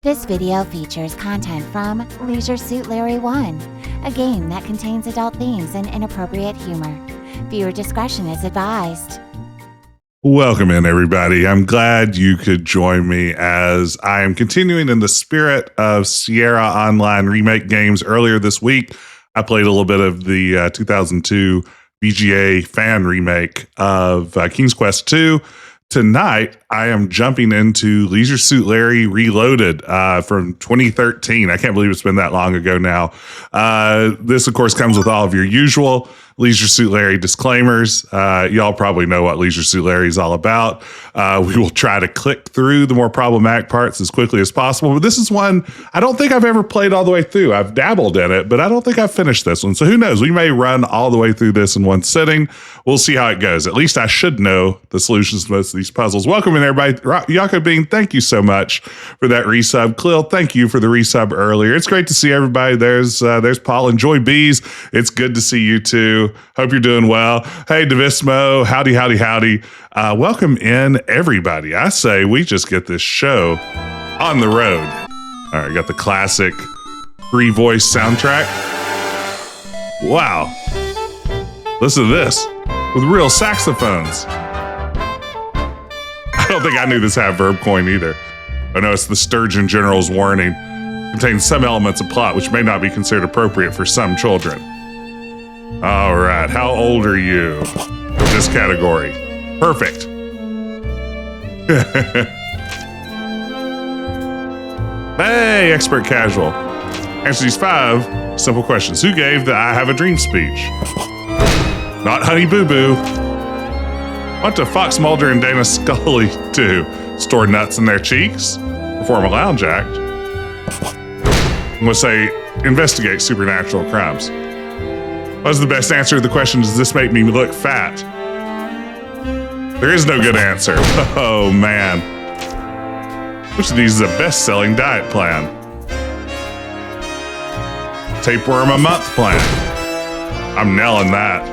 This video features content from Leisure Suit Larry 1, a game that contains adult themes and inappropriate humor. Viewer discretion is advised. Welcome in, everybody. I'm glad you could join me as I am continuing in the spirit of Sierra Online remake games. Earlier this week, I played a little bit of the 2002 VGA fan remake of King's Quest II. Tonight, I am jumping into Leisure Suit Larry Reloaded from 2013. I can't believe it's been that long ago now. This, of course, comes with all of your usual Leisure Suit Larry disclaimers. Y'all probably know what Leisure Suit Larry is all about. We will try to click through the more problematic parts as quickly as possible. But this is one I don't think I've ever played all the way through. I've dabbled in it, but I don't think I've finished this one. So who knows? We may run all the way through this in one sitting. We'll see how it goes. At least I should know the solutions to most of these puzzles. Welcome in, everybody. Yaka Bean, thank you so much for that resub. Clill, thank you for the resub earlier. It's great to see everybody. There's Paul and Joy Bees. It's good to see you too. Hope you're doing well. Hey, Devismo, howdy, howdy, howdy. Welcome in, everybody. I say we just get this show on the road. All right, got the classic free voice soundtrack. Wow. Listen to this with real saxophones. I don't think I knew this had verb coin either. I know it's the Sturgeon General's warning. Contains some elements of plot which may not be considered appropriate for some children. All right, how old are you for this category? Perfect. Hey, expert casual. Answer these 5 simple questions. Who gave the I Have a Dream speech? Not Honey Boo Boo. What do Fox Mulder and Dana Scully do? Store nuts in their cheeks? Perform a lounge act? I'm going to say investigate supernatural crimes. What is the best answer to the question, does this make me look fat? There is no good answer. Oh, man. Which of these is a best-selling diet plan? Tapeworm a month plan. I'm nailing that.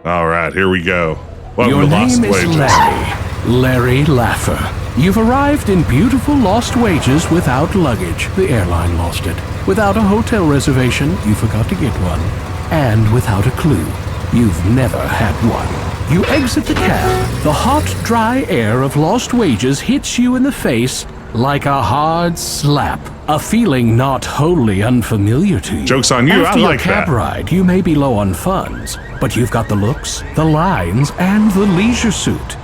All right, here we go. Welcome to Lost Wages. Your name is Larry Laffer. You've arrived in beautiful Lost Wages without luggage. The airline lost it. Without a hotel reservation, you forgot to get one. And without a clue, you've never had one. You exit the cab. The hot, dry air of Lost Wages hits you in the face like a hard slap. A feeling not wholly unfamiliar to you. Joke's on you, After I like your cab that. ride, you may be low on funds, but you've got the looks, the lines, and the leisure suit.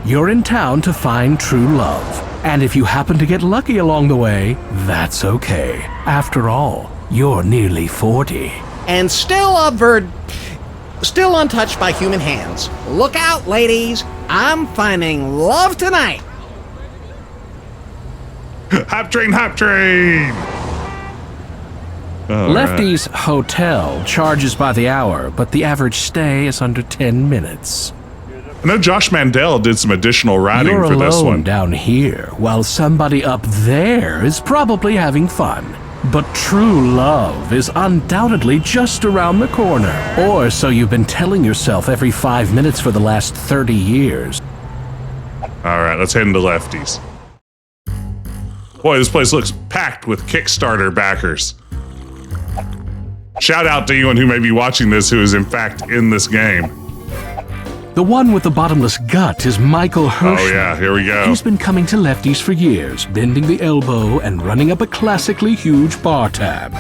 You're in town to find true love. And if you happen to get lucky along the way, that's okay. After all, you're nearly 40. And still still untouched by human hands. Look out, ladies. I'm finding love tonight. Hop train, hop train. All Lefty's hotel charges by the hour, but the average stay is under 10 minutes. I know Josh Mandel did some additional writing You're for this alone one. down here, while somebody up there is probably having fun. But true love is undoubtedly just around the corner. Or so you've been telling yourself every 5 minutes for the last 30 years. All right, let's head into Lefty's. Boy, this place looks packed with Kickstarter backers. Shout out to anyone who may be watching this who is in fact in this game. The one with the bottomless gut is Michael Hirschman. Oh yeah, here we go. He's been coming to Lefty's for years, bending the elbow and running up a classically huge bar tab.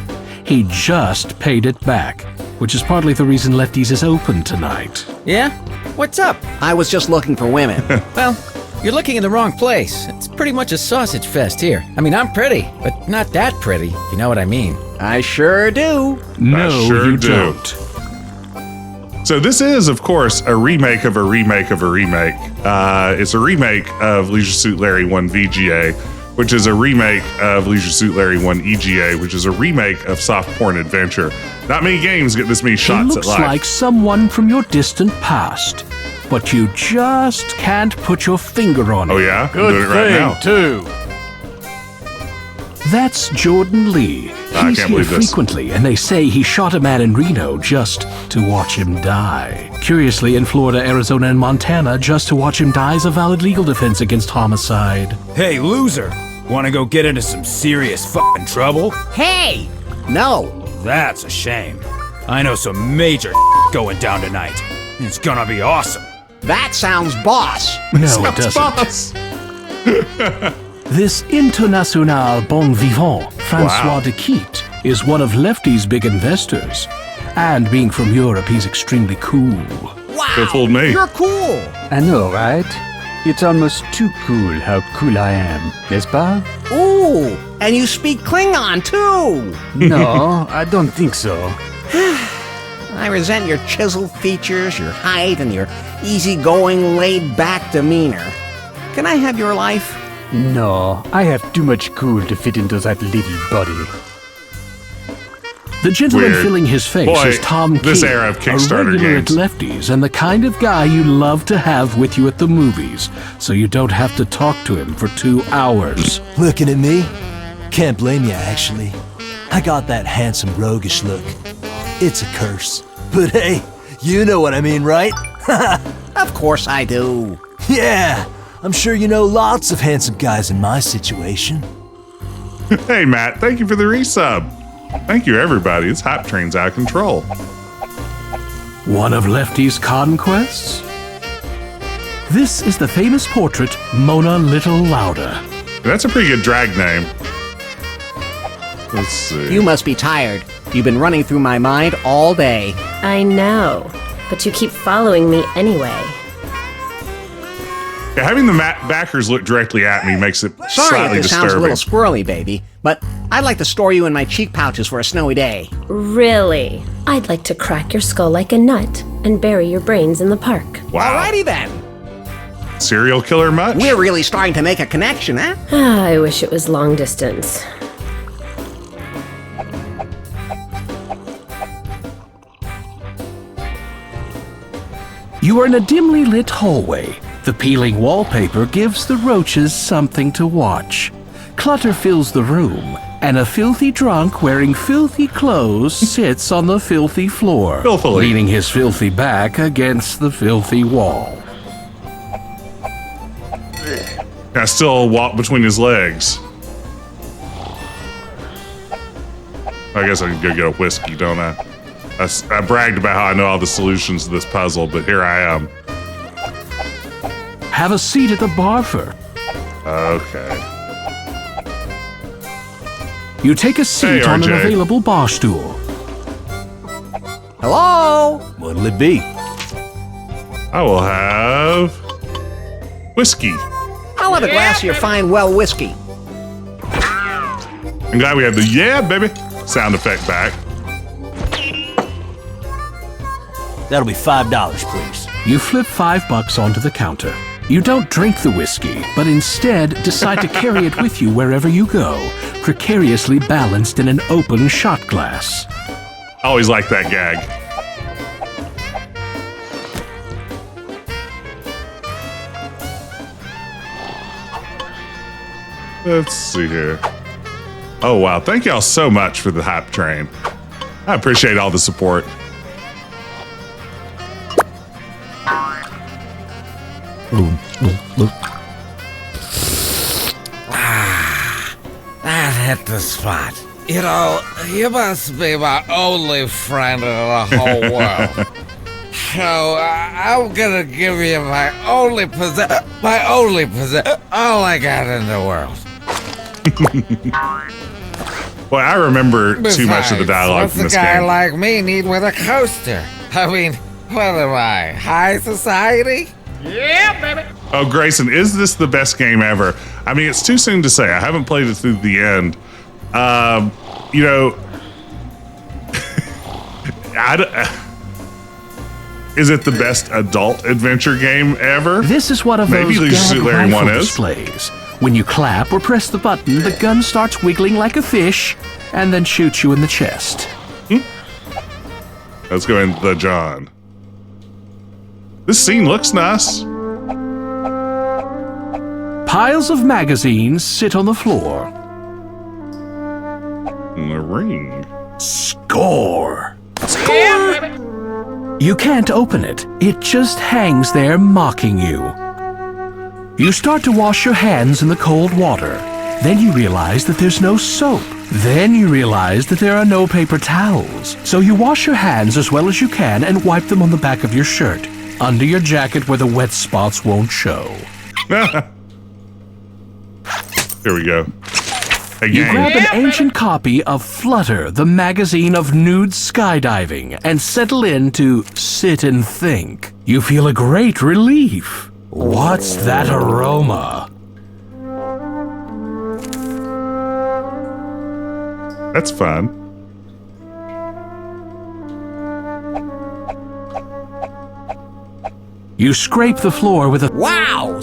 He just paid it back, which is partly the reason Lefty's is open tonight. Yeah? What's up? I was just looking for women. Well, you're looking in the wrong place. It's pretty much a sausage fest here. I mean, I'm pretty, but not that pretty, if you know what I mean. I sure do. No, sure you do. don't. So this is, of course, a remake of a remake of a remake. It's a remake of Leisure Suit Larry 1 VGA, which is a remake of Leisure Suit Larry 1 EGA, which is a remake of Soft Porn Adventure. Not many games get this many He shots looks at life. like someone from your distant past, but you just can't put your finger on it. Oh yeah? I'm doing it right now. too. That's Jordan Lee. I He's can't here believe this. frequently, and they say he shot a man in Reno just to watch him die. Curiously, in Florida, Arizona, and Montana, just to watch him die is a valid legal defense against homicide. Hey, loser! Wanna go get into some serious fucking trouble? Hey! No! That's a shame. I know some major going down tonight. It's gonna be awesome. That sounds boss. No, it doesn't. Boss. This international bon vivant, Francois Wow. de Quitte, is one of Lefty's big investors. And being from Europe, he's extremely cool. Wow! They fooled me. You're cool! I know, right? It's almost too cool how cool I am, n'est-ce pas? Ooh! And you speak Klingon, too! No, I don't think so. I resent your chiseled features, your height, and your easygoing, laid-back demeanor. Can I have your life? No, I have too much cool to fit into that little body. The gentleman Weird. filling his face Boy, is Tom this King, era of a Kickstarter regular games. at Lefty's and the kind of guy you love to have with you at the movies, so you don't have to talk to him for 2 hours. Looking at me? Can't blame you, actually. I got that handsome roguish look. It's a curse. But hey, you know what I mean, right? Of course I do. Yeah, I'm sure you know lots of handsome guys in my situation. Hey, Matt, thank you for the resub. Thank you, everybody. This hype train's out of control. One of Lefty's conquests? This is the famous portrait, Mona Little Louder. That's a pretty good drag name. Let's see. You must be tired. You've been running through my mind all day. I know, but you keep following me anyway. Yeah, having the backers look directly at me makes it Sorry slightly if this sounds a disturbing. little squirrely, baby, but I'd like to store you in my cheek pouches for a snowy day. Really? I'd like to crack your skull like a nut and bury your brains in the park. Wow. Alrighty then. Serial killer much? We're really starting to make a connection, huh? I wish it was long distance. You are in a dimly lit hallway. The peeling wallpaper gives the roaches something to watch. Clutter fills the room, and a filthy drunk wearing filthy clothes sits on the filthy floor, Filthily. leaning his filthy back against the filthy wall. I still walk between his legs. I guess I can go get a whiskey, don't I? I bragged about how I know all the solutions to this puzzle, but here I am. Have a seat at the bar for. Okay. You take a seat Hey, on an RJ. available bar stool. Hello? What'll it be? I will have whiskey. I'll have a glass of your fine well whiskey. I'm glad we have the yeah, baby sound effect back. That'll be $5, please. You flip $5 onto the counter. You don't drink the whiskey, but instead decide to carry it with you wherever you go, precariously balanced in an open shot glass. I always like that gag. Let's see here. Oh, wow. Thank y'all so much for the hype train. I appreciate all the support. That hit the spot. You know, you must be my only friend in the whole world. So I'm gonna give you my only possession, all I got in the world. Boy, I remember too much of the dialogue What's from a this guy game. like me need with a coaster? I mean, what am I, high society? Oh, Grayson, is this the best game ever? I mean, it's too soon to say. I haven't played it through the end. You know, is it the best adult adventure game ever? This is one of Maybe those Leisure gag Suit Larry rifle 1 is. displays. When you clap or press the button, the gun starts wiggling like a fish and then shoots you in the chest. Let's go in the John. This scene looks nice. Piles of magazines sit on the floor. And the ring. Score! You can't open it. It just hangs there mocking you. You start to wash your hands in the cold water. Then you realize that there's no soap. Then you realize that there are no paper towels. So you wash your hands as well as you can and wipe them on the back of your shirt, under your jacket where the wet spots won't show. Here we go. You grab an ancient copy of Flutter, the magazine of nude skydiving, and settle in to sit and think. You feel a great relief. What's that aroma? That's fun. You scrape the floor with a... Wow!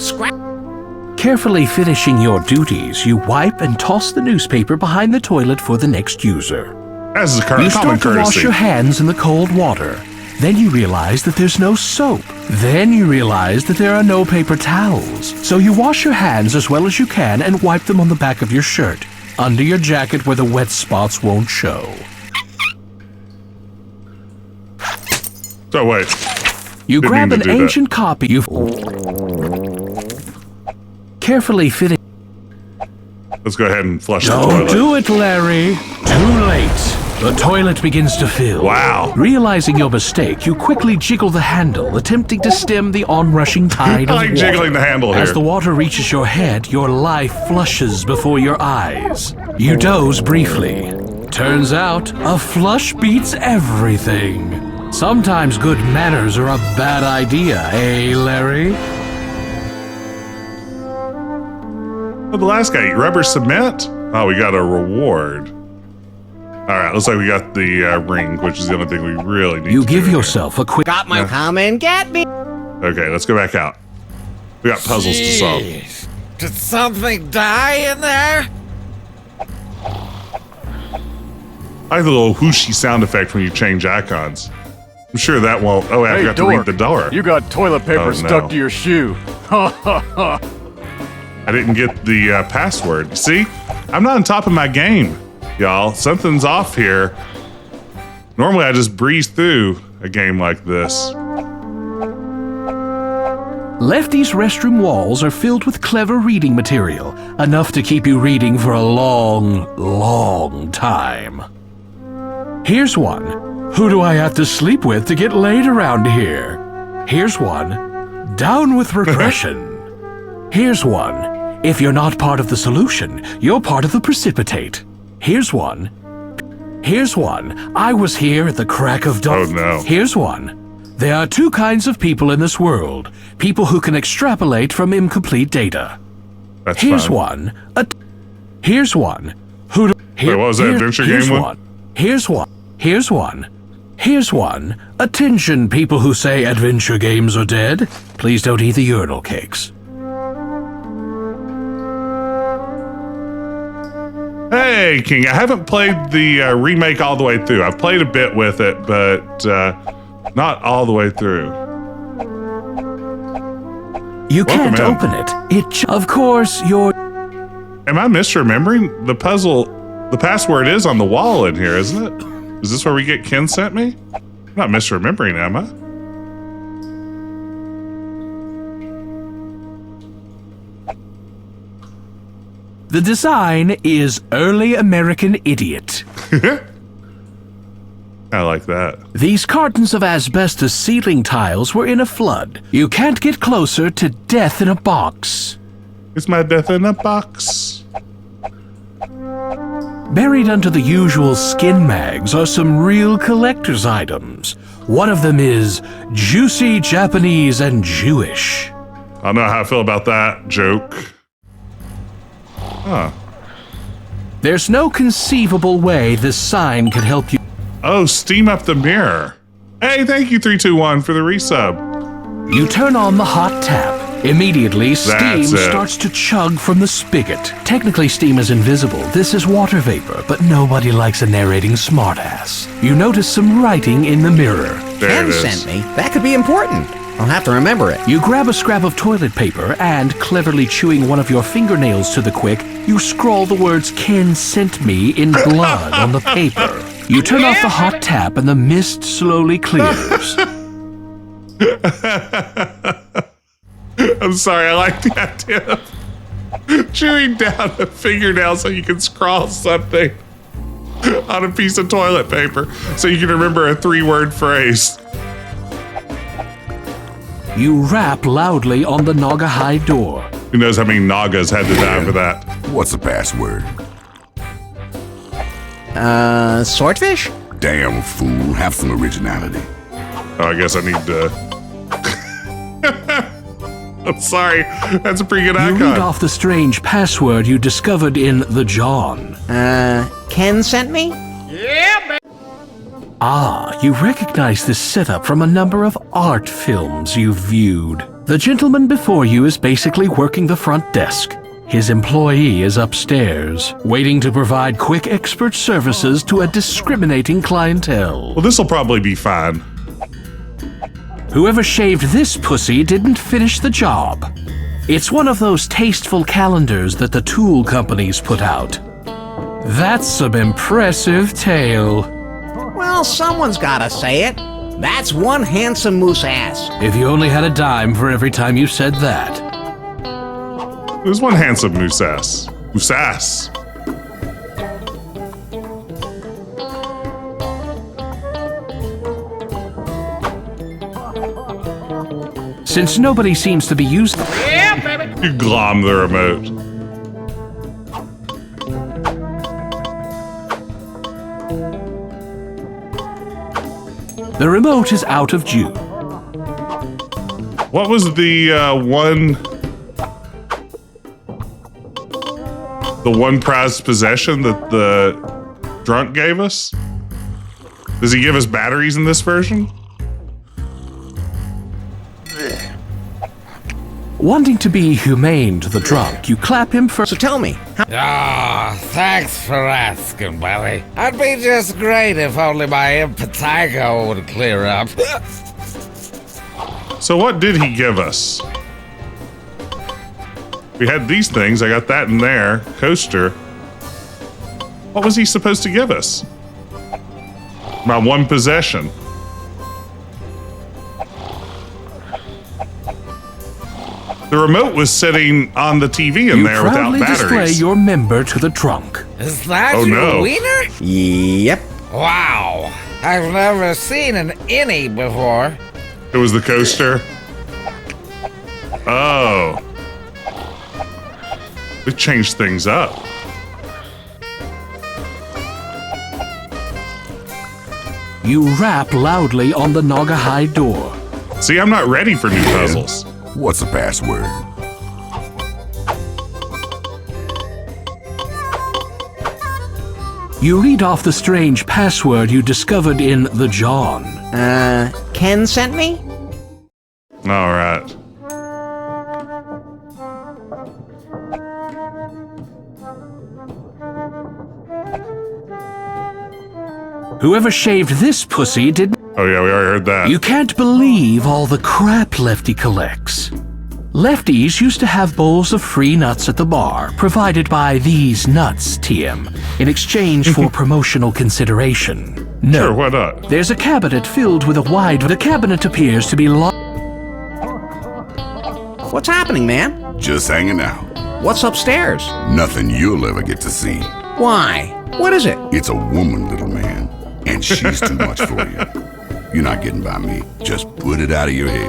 Carefully finishing your duties, you wipe and toss the newspaper behind the toilet for the next user. As is You start to wash your hands in the cold water. Then you realize that there's no soap. Then you realize that there are no paper towels. So you wash your hands as well as you can and wipe them on the back of your shirt, under your jacket where the wet spots won't show. So wait. You grab an ancient copy. You carefully fit it. Let's go ahead and flush the Don't toilet. do it, Larry. Too late. The toilet begins to fill. Wow. Realizing your mistake, you quickly jiggle the handle, attempting to stem the onrushing tide I of like water. jiggling the handle here. As the water reaches your head, your life flushes before your eyes. You doze briefly. Turns out, a flush beats everything. Sometimes good manners are a bad idea, eh, Larry? Well, the last guy, rubber cement? Oh, we got a reward. All right, looks like we got the ring, which is the only thing we really need You to give do yourself a quick... Got my come and get me. Okay, let's go back out. We got puzzles to solve. Jeez. Did something die in there? I like the little whooshy sound effect when you change icons. I'm sure that won't... Oh, I Hey, forgot to read the door. You got toilet paper Oh, no. stuck to your shoe. I didn't get the password. See? I'm not on top of my game, y'all. Something's off here. Normally, I just breeze through a game like this. Lefty's restroom walls are filled with clever reading material, enough to keep you reading for a long, long time. Here's one. Who do I have to sleep with to get laid around here? Here's one. Down with repression. Here's one. If you're not part of the solution, you're part of the precipitate. Here's one. Here's one. I was here at the crack of dawn. Oh, no. Here's one. There are two kinds of people in this world. People who can extrapolate from incomplete data. That's Here's fun. one. Here's one. Who do... Wait, what was that adventure here's game one? Here's one. Here's one. Here's one. Attention, people who say adventure games are dead. Please don't eat the urinal cakes. Hey, King, I haven't played the remake all the way through. I've played a bit with it, but not all the way through. You Welcome can't in. open it. Of course, you're... Am I misremembering? The puzzle, the password is on the wall in here, isn't it? Is this where we get Ken sent me? I'm not misremembering, am I? The design is early American idiot. I like that. These cartons of asbestos ceiling tiles were in a flood. You can't get closer to death in a box. It's my death in a box. Buried under the usual skin mags are some real collector's items. One of them is juicy Japanese and Jewish. I don't know how I feel about that joke. Huh. There's no conceivable way this sign could help you. Oh, steam up the mirror. Hey, thank you, 321, for the resub. You turn on the hot tap. Immediately, steam That's it. starts to chug from the spigot. Technically, steam is invisible. This is water vapor, but nobody likes a narrating smartass. You notice some writing in the mirror. There Ken it is. sent me. That could be important. I'll have to remember it. You grab a scrap of toilet paper and, cleverly chewing one of your fingernails to the quick, you scrawl the words "Ken sent me" in blood on the paper. You turn off the hot tap and the mist slowly clears. I'm sorry, I like the idea chewing down a fingernail so you can scrawl something on a piece of toilet paper so you can remember a 3-word phrase. You rap loudly on the Naga-hide door. Who knows how many Nagas had to die for that? What's the password? Swordfish? Damn fool, have some originality. Oh, I guess I need to... I'm sorry, that's a pretty good icon. You read off the strange password you discovered in the John. Ken sent me? Ah, you recognize this setup from a number of art films you've viewed. The gentleman before you is basically working the front desk. His employee is upstairs, waiting to provide quick expert services to a discriminating clientele. Well, this'll probably be fine. Whoever shaved this pussy didn't finish the job. It's one of those tasteful calendars that the tool companies put out. That's some impressive tale. Well, someone's gotta say it. That's one handsome moose ass. If you only had a dime for every time you said that. There's one handsome moose ass. Moose ass. Since nobody seems to be used... You glom the remote. The remote is out of due. What was the one prized possession that the drunk gave us? Does he give us batteries in this version? Wanting to be humane to the drunk, you clap him first. So tell me. Thanks for asking, buddy. I'd be just great if only my impetigo would clear up. So what did he give us? We had these things. I got that in there. Coaster. What was he supposed to give us? My one possession. The remote was sitting on the TV in there without batteries. You proudly display your member to the drunk. Is that your no. wiener? Yep. Wow. I've never seen an innie before. It was the coaster? Oh. They changed things up. You rap loudly on the Naga-hide door. See, I'm not ready for new puzzles. What's the password? You read off the strange password you discovered in the John. Ken sent me? All right. Whoever shaved this pussy didn't... Oh yeah, we already heard that. You can't believe all the crap Lefty collects. Lefties used to have bowls of free nuts at the bar, provided by these nuts, TM, in exchange for promotional consideration. No, sure, why not? There's a cabinet filled with a wide... The cabinet appears to be locked. What's happening, man? Just hanging out. What's upstairs? Nothing you'll ever get to see. Why? What is it? It's a woman, little man, and she's too much for you. You're not getting by me. Just put it out of your head.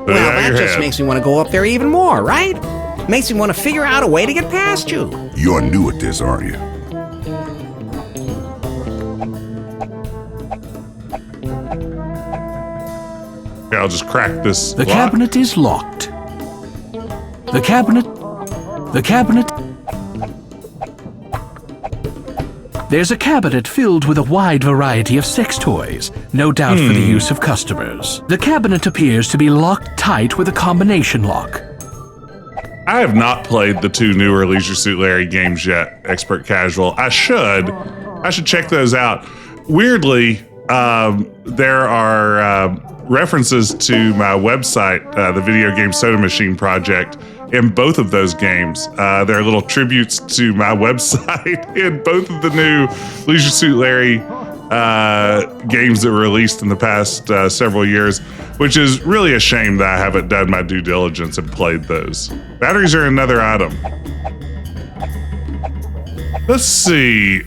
Well, that just makes me want to go up there even more, right? Makes me want to figure out a way to get past you. You're new at this, aren't you? Yeah, I'll just crack this. The cabinet is locked. The cabinet... There's a cabinet filled with a wide variety of sex toys, no doubt for the use of customers. The cabinet appears to be locked tight with a combination lock. I have not played the 2 newer Leisure Suit Larry games yet, Expert Casual. I should check those out. Weirdly, there are references to my website, the Video Game Soda Machine Project, in both of those games. There are little tributes to my website in both of the new Leisure Suit Larry games that were released in the past several years. which is really a shame that I haven't done my due diligence and played those. Batteries are another item. Let's see.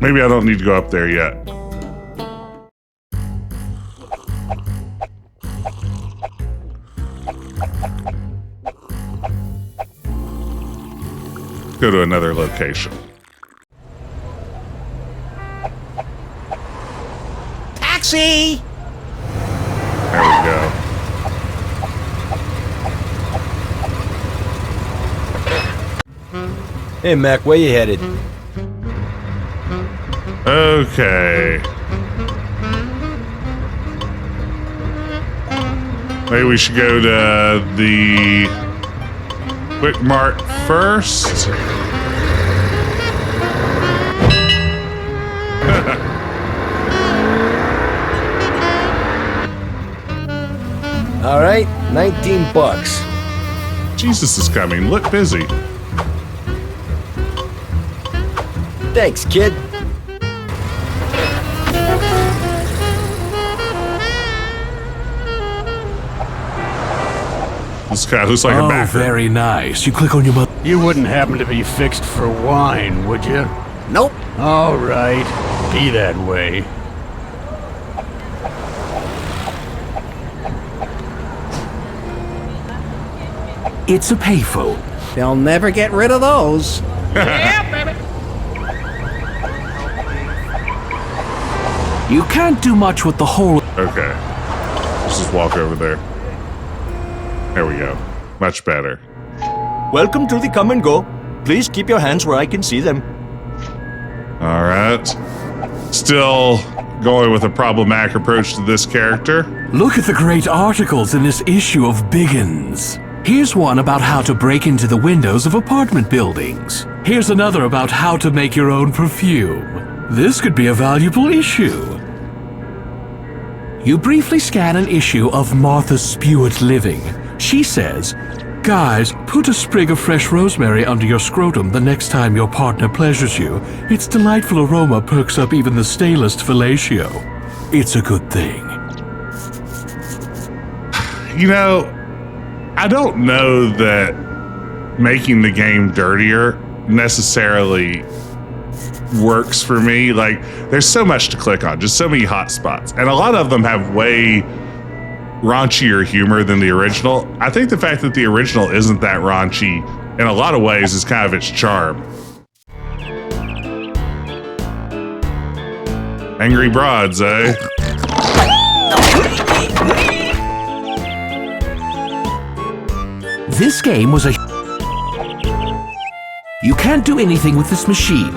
Maybe I don't need to go up there yet. Go to another location. Taxi! There we go. Hey, Mac, where you headed? Okay. Maybe we should go to the Quick Mart first. All right, $19. Jesus is coming. Look busy. Thanks, kid. This guy looks like a backer. Very nice. You click on your button. You wouldn't happen to be fixed for wine, would you? Nope. All right. Be that way. It's a payphone. They'll never get rid of those. You can't do much with the whole. Okay. Let's just walk over there. There we go. Much better. Welcome to the come and go. Please keep your hands where I can see them. All right. Still going with a problematic approach to this character. Look at the great articles in this issue of Biggins. Here's one about how to break into the windows of apartment buildings. Here's another about how to make your own perfume. This could be a valuable issue. You briefly scan an issue of Martha Spewart Living. She says, guys, put a sprig of fresh rosemary under your scrotum the next time your partner pleasures you. Its delightful aroma perks up even the stalest fellatio. It's a good thing. You know, I don't know that making the game dirtier necessarily works for me. Like, there's so much to click on, just so many hot spots, and a lot of them have way raunchier humor than the original. I think the fact that the original isn't that raunchy in a lot of ways is kind of its charm. Angry broads, eh? This game was a... You can't do anything with this machine.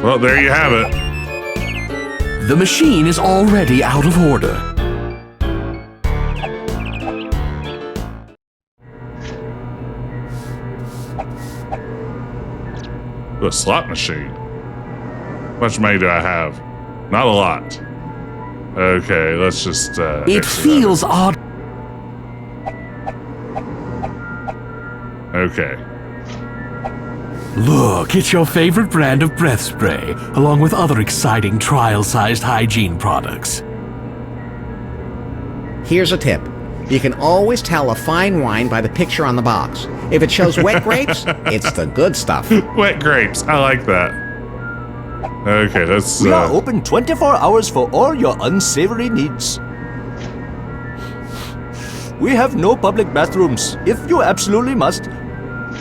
Well, there you have it. The machine is already out of order. A slot machine. How much money do I have? Not a lot. Okay, let's just... it feels odd. Okay. Look, it's your favorite brand of breath spray, along with other exciting trial-sized hygiene products. Here's a tip. You can always tell a fine wine by the picture on the box. If it shows wet grapes, it's the good stuff. Wet grapes. I like that. Okay, let's... We are open 24 hours for all your unsavory needs. We have no public bathrooms, if you absolutely must.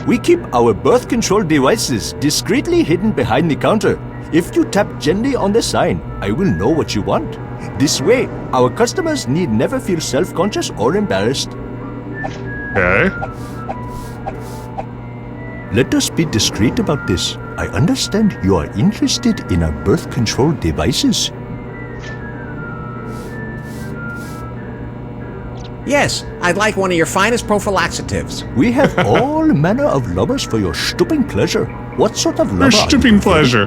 We keep our birth control devices discreetly hidden behind the counter. If you tap gently on the sign, I will know what you want. This way, our customers need never feel self-conscious or embarrassed. Okay. Let us be discreet about this. I understand you are interested in our birth control devices. Yes, I'd like one of your finest prophylaxatives. We have all manner of lovers for your stooping pleasure. What sort of lover? For stooping pleasure.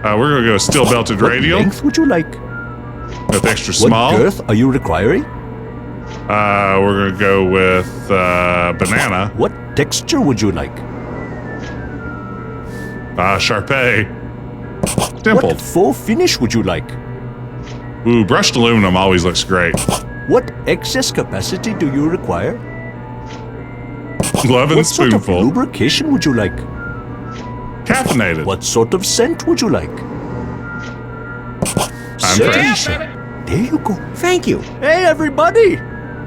We're gonna go steel belted What radial. length would you like? With extra small. What girth are you requiring? We're gonna go with banana. What texture would you like? Sharpay. Dimpled. What faux finish would you like? Ooh, brushed aluminum always looks great. What excess capacity do you require? Glove and What sort of spoonful. lubrication would you like? Caffeinated. What sort of scent would you like? I'm fresh. There you go. Thank you. Hey, everybody!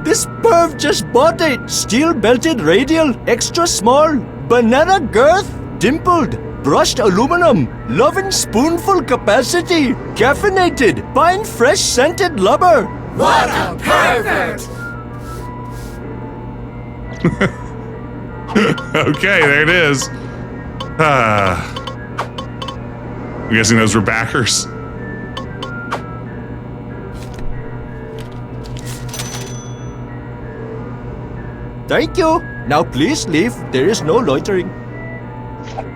This perv just bought a steel-belted radial, extra small, banana girth, dimpled, brushed aluminum, loving spoonful capacity, caffeinated, fine fresh scented lubber. What a pervert! Okay, there it is. I'm guessing those were backers. Thank you. Now please leave. There is no loitering.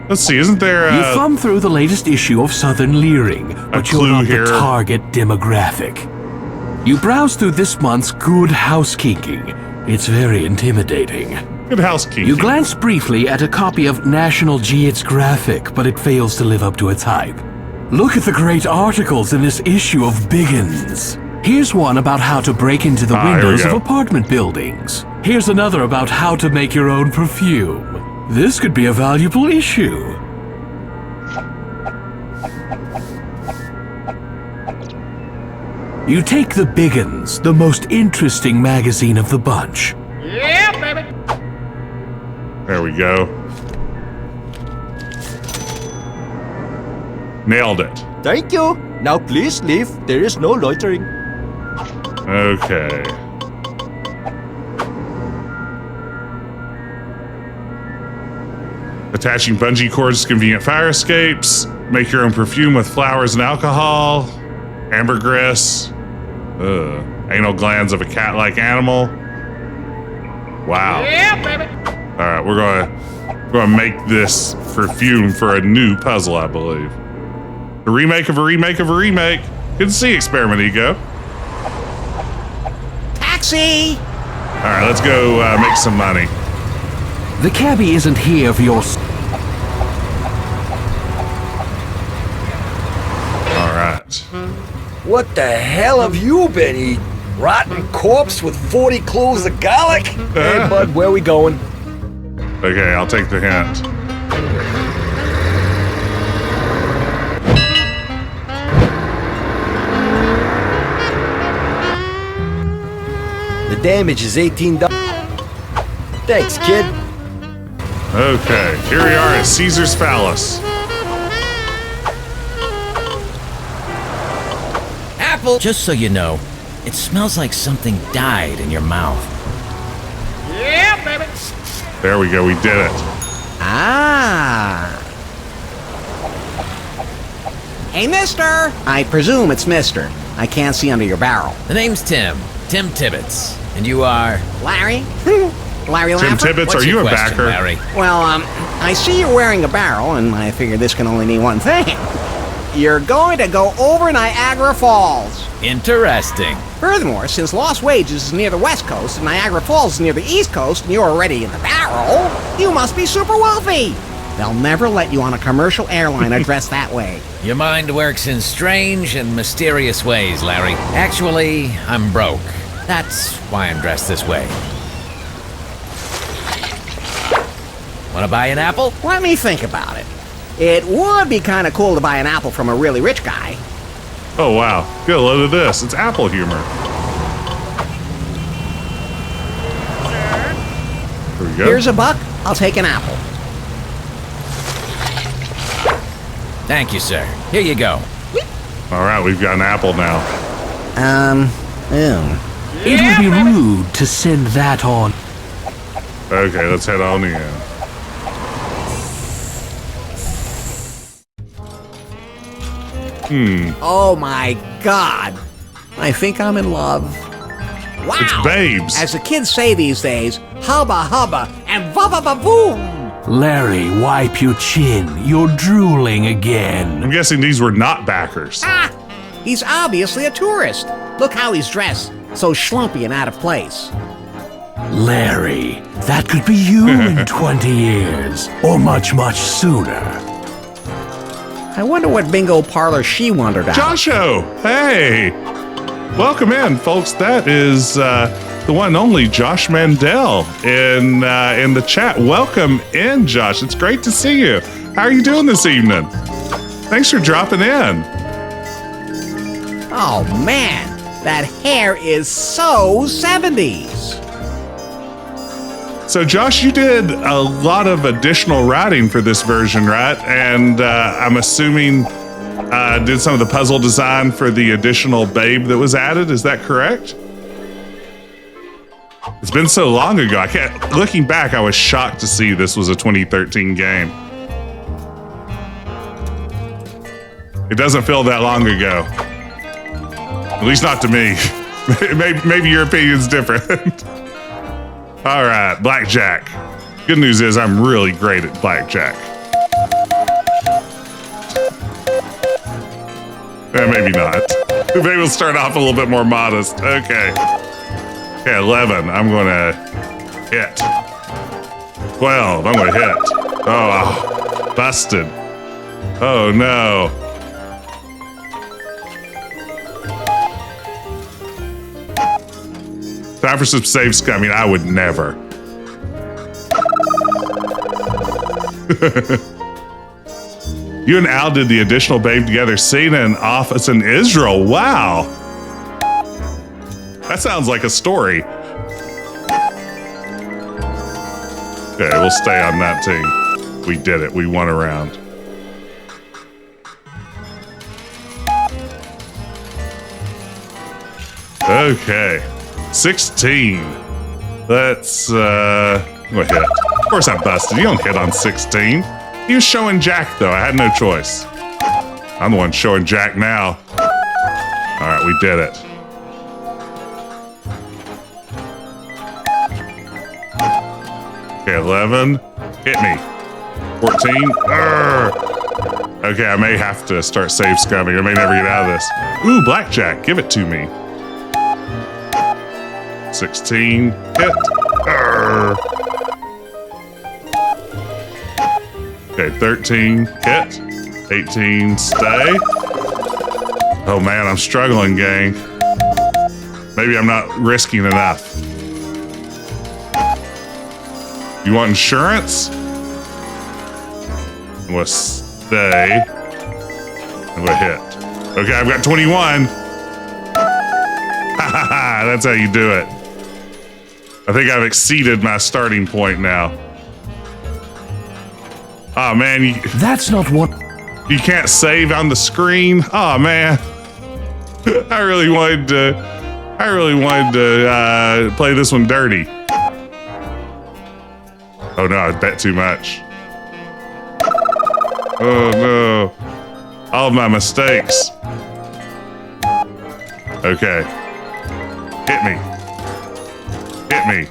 Let's see, isn't there You thumb through the latest issue of Southern Leering, but you're clue not here? the target demographic. You browse through this month's Good Housekeeping. It's very intimidating. good housekeeping? You glance briefly at a copy of National Geographic, but it fails to live up to its hype. Look at the great articles in this issue of Biggins. Here's one about how to break into the Here we windows of go. apartment buildings. Here's another about how to make your own perfume. This could be a valuable issue. You take the Biggins, the most interesting magazine of the bunch. Yeah, baby. There we go. Nailed it. Thank you. Now please leave. There is no loitering. Okay. Attaching bungee cords to convenient fire escapes. Make your own perfume with flowers and alcohol. Ambergris. Anal glands of a cat-like animal. Wow. Yeah, baby. All right, we're gonna make this perfume for a new puzzle, I believe. The remake of a remake of a remake. Good to see, Experiment Ego. Taxi! All right, let's go make some money. The cabbie isn't here for your... All right. What the hell have you been eating? Rotten corpse with 40 cloves of garlic? Hey, bud, where we going? Okay, I'll take the hint. The damage is $18. Thanks, kid. Okay, here we are at Caesar's Palace. Apple! Just so you know, it smells like something died in your mouth. Yeah, baby. There we go, we did it. Ah. Hey, mister! I presume it's mister. I can't see under your barrel. The name's Tim. Tim Tibbetts. And you are... Larry? Larry Tim Laffer? Tibbetts, What's are you your a question, backer? Larry? Well, I see you're wearing a barrel, and I figure this can only mean one thing. You're going to go over Niagara Falls. Interesting. Furthermore, since Lost Wages is near the West Coast and Niagara Falls is near the East Coast and you're already in the barrel, you must be super wealthy. They'll never let you on a commercial airliner dressed that way. Your mind works in strange and mysterious ways, Larry. Actually, I'm broke. That's why I'm dressed this way. Want to buy an apple? Let me think about it. It would be kind of cool to buy an apple from a really rich guy. Oh, wow. Get a load of this. It's apple humor. Here we go. Here's a buck. I'll take an apple. Thank you, sir. Here you go. All right, we've got an apple now. It would be rude to send that on. Okay, let's head on in. Oh my God. I think I'm in love. Wow. It's babes. As the kids say these days, hubba hubba and ba-ba-ba-boom. Larry, wipe your chin. You're drooling again. I'm guessing these were not backers. Ah, he's obviously a tourist. Look how he's dressed. So schlumpy and out of place. Larry, that could be you in 20 years. Or much, much sooner. I wonder what bingo parlor she wandered out. Josho! Hey! Welcome in, folks. That is the one and only Josh Mandel in the chat. Welcome in, Josh. It's great to see you. How are you doing this evening? Thanks for dropping in. Oh man, that hair is so 70s. So, Josh, you did a lot of additional writing for this version, right? And I'm assuming did some of the puzzle design for the additional babe that was added. Is that correct? It's been so long ago. Looking back, I was shocked to see this was a 2013 game. It doesn't feel that long ago. At least not to me. Maybe your opinion's different. All right, blackjack. Good news is I'm really great at blackjack. Maybe not. Maybe we'll start off a little bit more modest. Okay. Okay, 11. I'm gonna hit. 12. I'm gonna hit. Oh, busted. Oh no. Time for some safe scumming. I would never. You and Al did the additional babe together, seen in office in Israel. Wow. That sounds like a story. Okay, we'll stay on that team. We did it. We won a round. Okay. 16. Let's, I'm gonna hit. Of course I busted. You don't hit on 16. He was showing Jack, though. I had no choice. I'm the one showing Jack now. All right, we did it. Okay, 11. Hit me. 14. Urgh. Okay, I may have to start safe scumming. I may never get out of this. Ooh, blackjack. Give it to me. 16. Hit. Urgh. Okay, 13. Hit. 18. Stay. Oh man, I'm struggling, gang. Maybe I'm not risking enough. You want insurance? I'm gonna stay. I'm gonna hit. Okay, I've got 21. That's how you do it. I think I've exceeded my starting point now. Oh man, that's not what. You can't save on the screen. Oh man, I really wanted to play this one dirty. Oh no, I bet too much. Oh no, all of my mistakes. Okay, hit me. Hit me.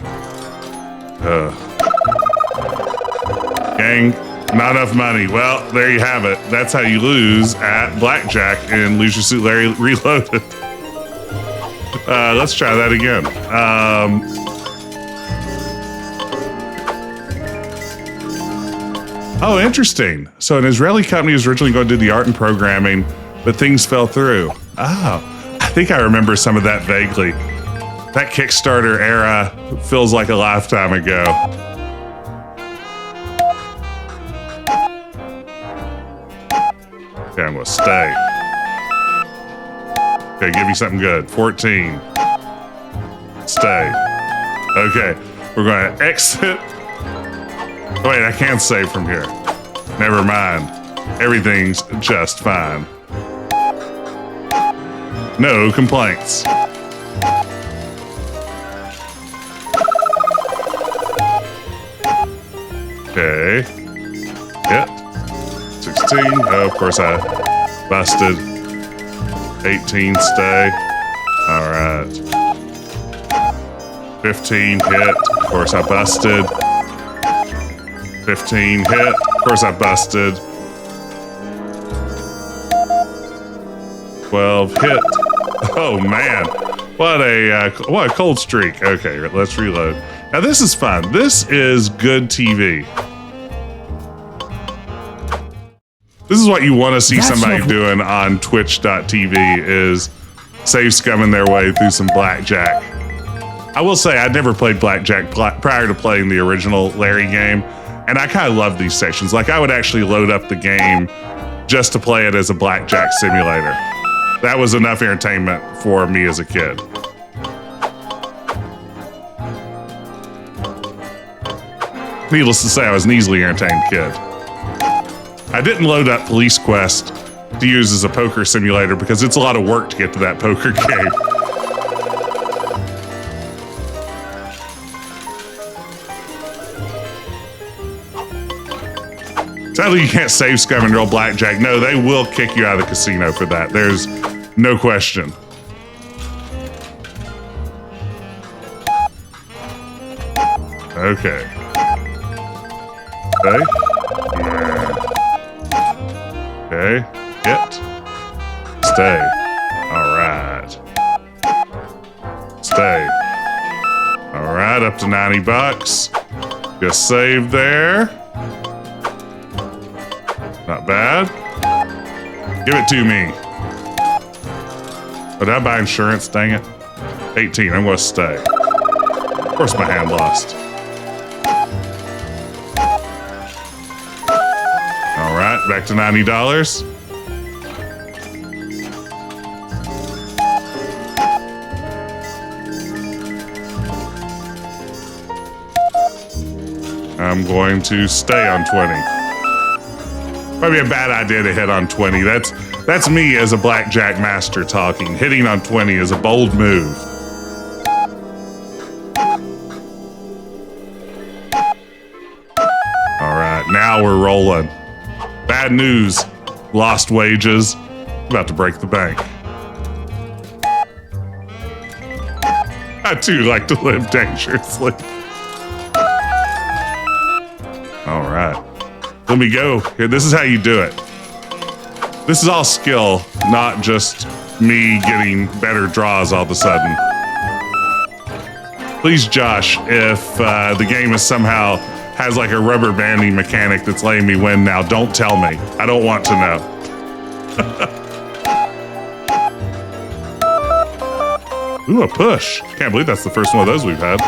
Gang, not enough money. Well, there you have it. That's how you lose at blackjack in Leisure Suit Larry Reloaded. Let's try that again. Oh, interesting. So an Israeli company was originally going to do the art and programming, but things fell through. Oh, I think I remember some of that vaguely. That Kickstarter era feels like a lifetime ago. Okay, I'm gonna stay. Okay, give me something good. 14. Stay. Okay, we're gonna exit. Oh, wait, I can't save from here. Never mind. Everything's just fine. No complaints. Okay. Hit. 16. Oh, of course I busted. 18. Stay. All right. 15. Hit. Of course I busted. 15. Hit. Of course I busted. 12. Hit. Oh man. What a cold streak. Okay, let's reload. Now this is fun. This is good TV. This is what you want to see somebody doing on twitch.tv is save scumming their way through some blackjack. I will say I'd never played blackjack prior to playing the original Larry game, and I kind of love these sessions. Like, I would actually load up the game just to play it as a blackjack simulator. That was enough entertainment for me as a kid. Needless to say, I was an easily entertained kid. I didn't load up Police Quest to use as a poker simulator because it's a lot of work to get to that poker game. Sadly, you can't save scum and roll blackjack. No, they will kick you out of the casino for that. There's no question. Okay. Okay. Okay. Hit. Stay. All right. Stay. All right, up to 90 bucks. Just save there. Not bad. Give it to me. Oh, did I buy insurance? Dang it. 18. I'm going to stay. Of course, my hand lost. All right, back to $90. I'm going to stay on 20. Might be a bad idea to hit on 20. That's me as a blackjack master talking. Hitting on 20 is a bold move. All right, now we're rolling. Bad news. Lost wages. About to break the bank. I too like to live dangerously. All right. Let me go. Here, this is how you do it. This is all skill, not just me getting better draws all of a sudden. Please, Josh, if the game is somehow has like a rubber banding mechanic that's letting me win now, don't tell me. I don't want to know. Ooh, a push. Can't believe that's the first one of those we've had.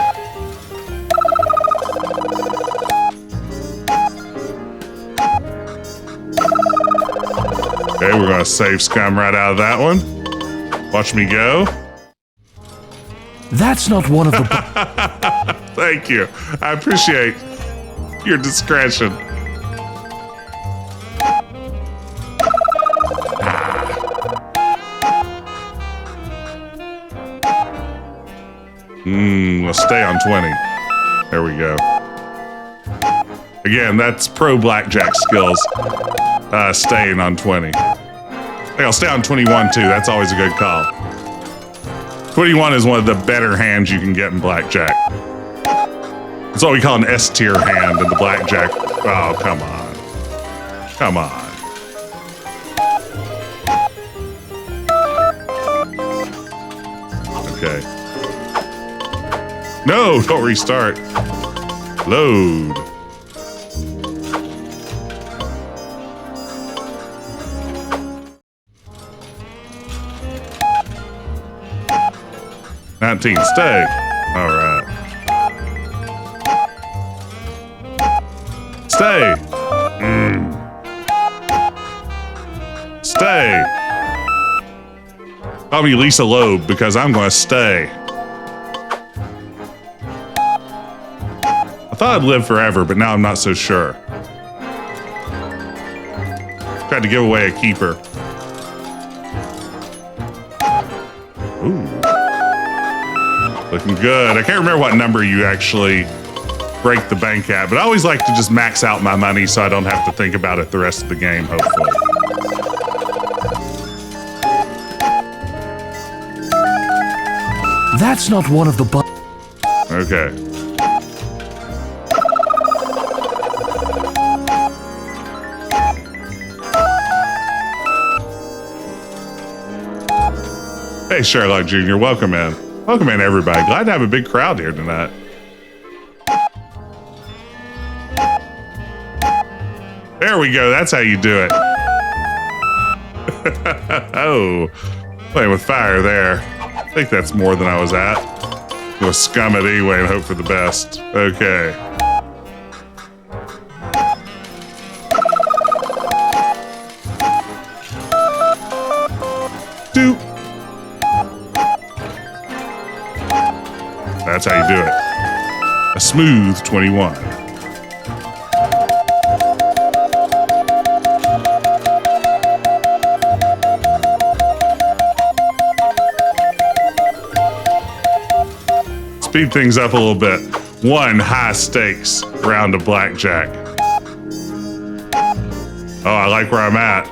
Okay, we're gonna save scum right out of that one. Watch me go. That's not one of the... Thank you. I appreciate your discretion. We'll stay on 20. There we go. Again, that's pro blackjack skills. Staying on 20. I think I'll stay on 21 too. That's always a good call. 21 is one of the better hands you can get in blackjack. That's what we call an S tier hand in the blackjack. Oh, come on. Come on. Okay. No, don't restart. Load. Stay. All right. Stay. Stay. Call me Lisa Loeb because I'm going to stay. I thought I'd live forever, but now I'm not so sure. Tried to give away a keeper. Ooh. Looking good. I can't remember what number you actually break the bank at, but I always like to just max out my money so I don't have to think about it the rest of the game, hopefully. That's not one of the Okay. Hey, Sherlock Jr., welcome in. Welcome in, everybody. Glad to have a big crowd here tonight. There we go. That's how you do it. Oh, Playing with fire there. I think that's more than I was at. I'm gonna scum it anyway and hope for the best. Okay. Doop. That's how you do it. A smooth 21. Speed things up a little bit. One high stakes round of blackjack. Oh, I like where I'm at.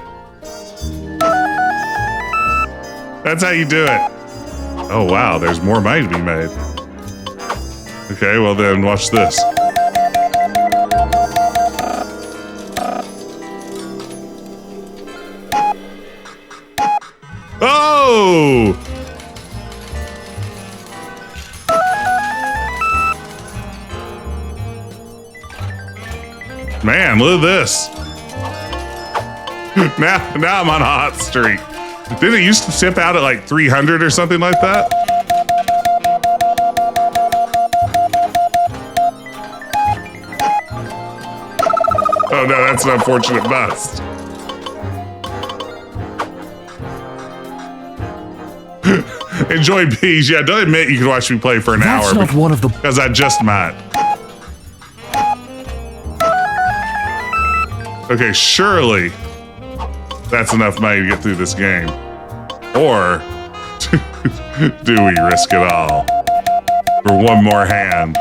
That's how you do it. Oh, wow, there's more money to be made. Okay, well then, watch this. Oh! Man, look at this. Now I'm on a hot streak. Didn't it used to tip out at like 300 or something like that? Oh no, that's an unfortunate bust. Enjoy bees. Yeah, don't admit you can watch me play for an hour. That's not one of the... Because I just might. Okay, surely that's enough money to get through this game. Or do we risk it all for one more hand?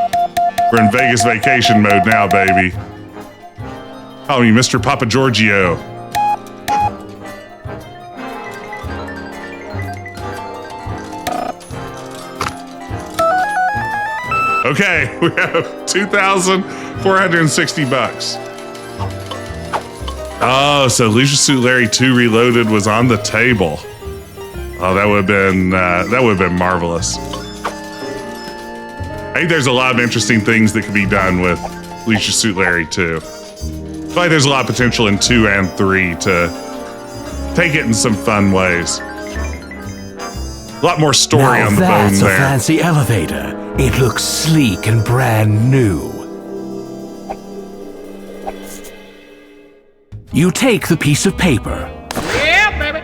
We're in Vegas vacation mode now, baby. Call me Mr. Papa Giorgio. Okay, we have 2,460 bucks. Oh, so Leisure Suit Larry 2 Reloaded was on the table. Oh, that would have been marvelous. I think there's a lot of interesting things that could be done with Leisure Suit Larry 2. I feel like there's a lot of potential in 2 and 3 to take it in some fun ways. A lot more story now on the bone there. That's a fancy elevator. It looks sleek and brand new. You take the piece of paper. Yeah, baby.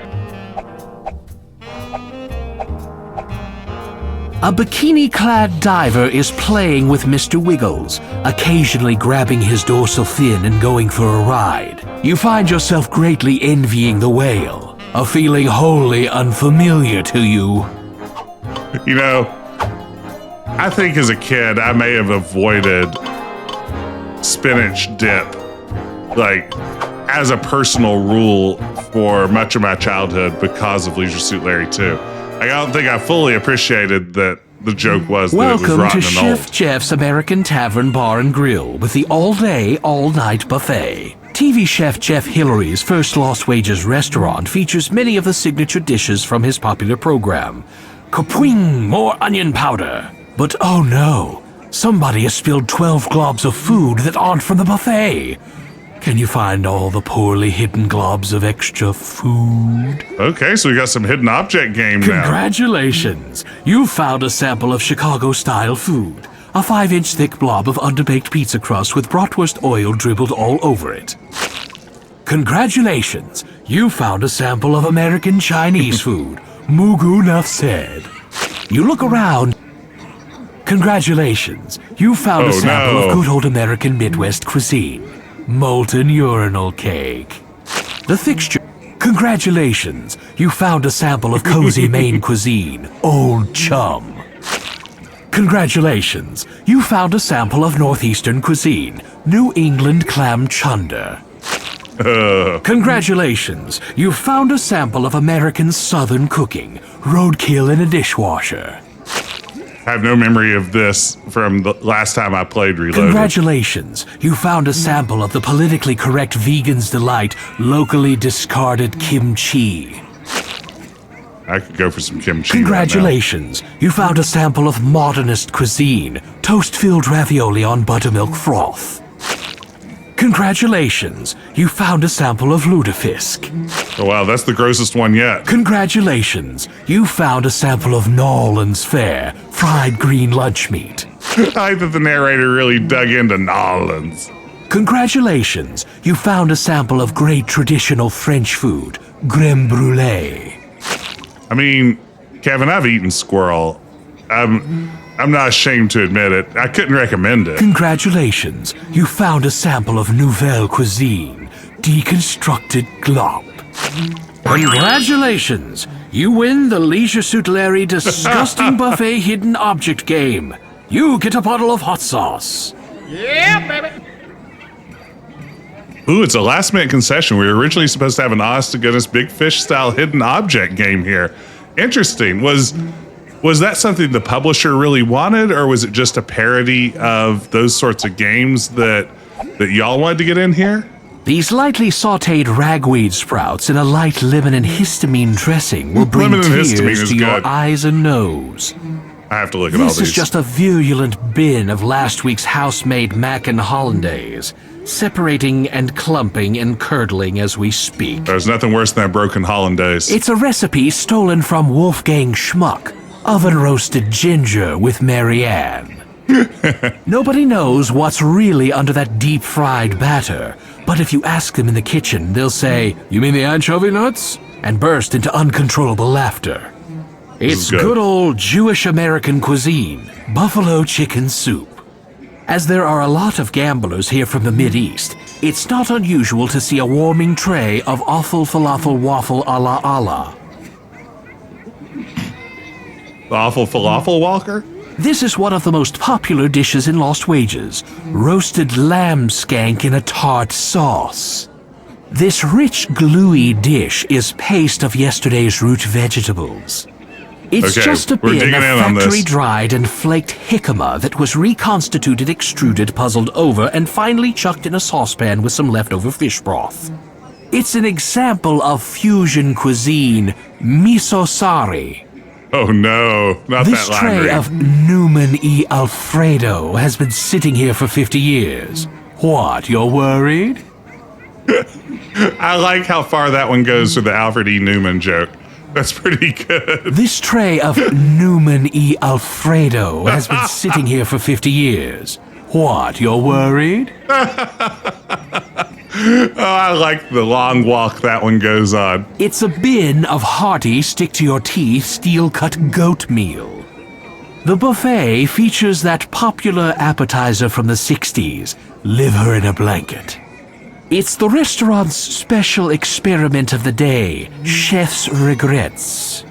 A bikini-clad diver is playing with Mr. Wiggles, occasionally grabbing his dorsal fin and going for a ride. You find yourself greatly envying the whale, a feeling wholly unfamiliar to you. You know, I think as a kid, I may have avoided spinach dip, like, as a personal rule for much of my childhood because of Leisure Suit Larry 2. I don't think I fully appreciated that the joke was that it was Welcome rotten to and Chef old. Jeff's American Tavern Bar and Grill with the all-day, all-night buffet. TV chef Jeff Hillary's First Lost Wages restaurant features many of the signature dishes from his popular program. Kapwing, more onion powder. But oh no, somebody has spilled 12 globs of food that aren't from the buffet. Can you find all the poorly hidden globs of extra food? Okay, so we got some hidden object game now. Congratulations! You found a sample of Chicago-style food. A 5-inch thick blob of underbaked pizza crust with bratwurst oil dribbled all over it. Congratulations! You found a sample of American Chinese food. Mugu nuff said. You look around. Congratulations! You found a sample of good old American Midwest cuisine. Molten urinal cake. The fixture. Congratulations! You found a sample of cozy Maine cuisine. Old Chum. Congratulations! You found a sample of Northeastern cuisine. New England clam chunder. Congratulations! You found a sample of American Southern cooking. Roadkill in a dishwasher. I have no memory of this from the last time I played Reloaded. Congratulations! You found a sample of the politically correct vegan's delight, locally discarded kimchi. I could go for some kimchi. Congratulations! You found a sample of modernist cuisine, toast-filled ravioli on buttermilk froth. Congratulations, you found a sample of lutefisk. Oh, wow, that's the grossest one yet. Congratulations, you found a sample of Nolan's fare, fried green lunch meat. I think the narrator really dug into Nolan's. Congratulations, you found a sample of great traditional French food, crème brûlée. I mean, Kevin, I've eaten squirrel. I'm not ashamed to admit it. I couldn't recommend it. Congratulations, you found a sample of nouvelle cuisine, deconstructed glop. Congratulations, you win the Leisure Suit Larry Disgusting Buffet Hidden Object game. You get a bottle of hot sauce. Yeah, baby. Ooh, it's a last-minute concession. We were originally supposed to have an honest-to-goodness Big Fish-style hidden object game here. Interesting. Was that something the publisher really wanted, or was it just a parody of those sorts of games that y'all wanted to get in here? These lightly sautéed ragweed sprouts in a light lemon and histamine dressing will bring tears to your eyes and nose. I have to look at all these. This is just a virulent bin of last week's house-made mac and hollandaise, separating and clumping and curdling as we speak. There's nothing worse than that broken hollandaise. It's a recipe stolen from Wolfgang Schmuck, oven-roasted ginger with Marianne. Nobody knows what's really under that deep-fried batter, but if you ask them in the kitchen, they'll say, "You mean the anchovy nuts?" and burst into uncontrollable laughter. It's good old Jewish-American cuisine, buffalo chicken soup. As there are a lot of gamblers here from the Mideast, it's not unusual to see a warming tray of awful falafel waffle a la Allah. The awful falafel walker? This is one of the most popular dishes in Lost Wages, roasted lamb skank in a tart sauce. This rich, gluey dish is paste of yesterday's root vegetables. It's just a bin of factory-dried and flaked jicama that was reconstituted, extruded, puzzled over, and finally chucked in a saucepan with some leftover fish broth. It's an example of fusion cuisine, miso-sari. Oh no, not this that laundry. This tray of Newman e Alfredo has been sitting here for 50 years. What, you're worried? I like how far that one goes for the Alfred E. Newman joke. That's pretty good. This tray of Newman e Alfredo has been sitting here for 50 years. What, you're worried? Oh, I like the long walk that one goes on. It's a bin of hearty, stick-to-your-teeth, steel-cut goat meal. The buffet features that popular appetizer from the 60s, liver in a blanket. It's the restaurant's special experiment of the day, Chef's Regrets.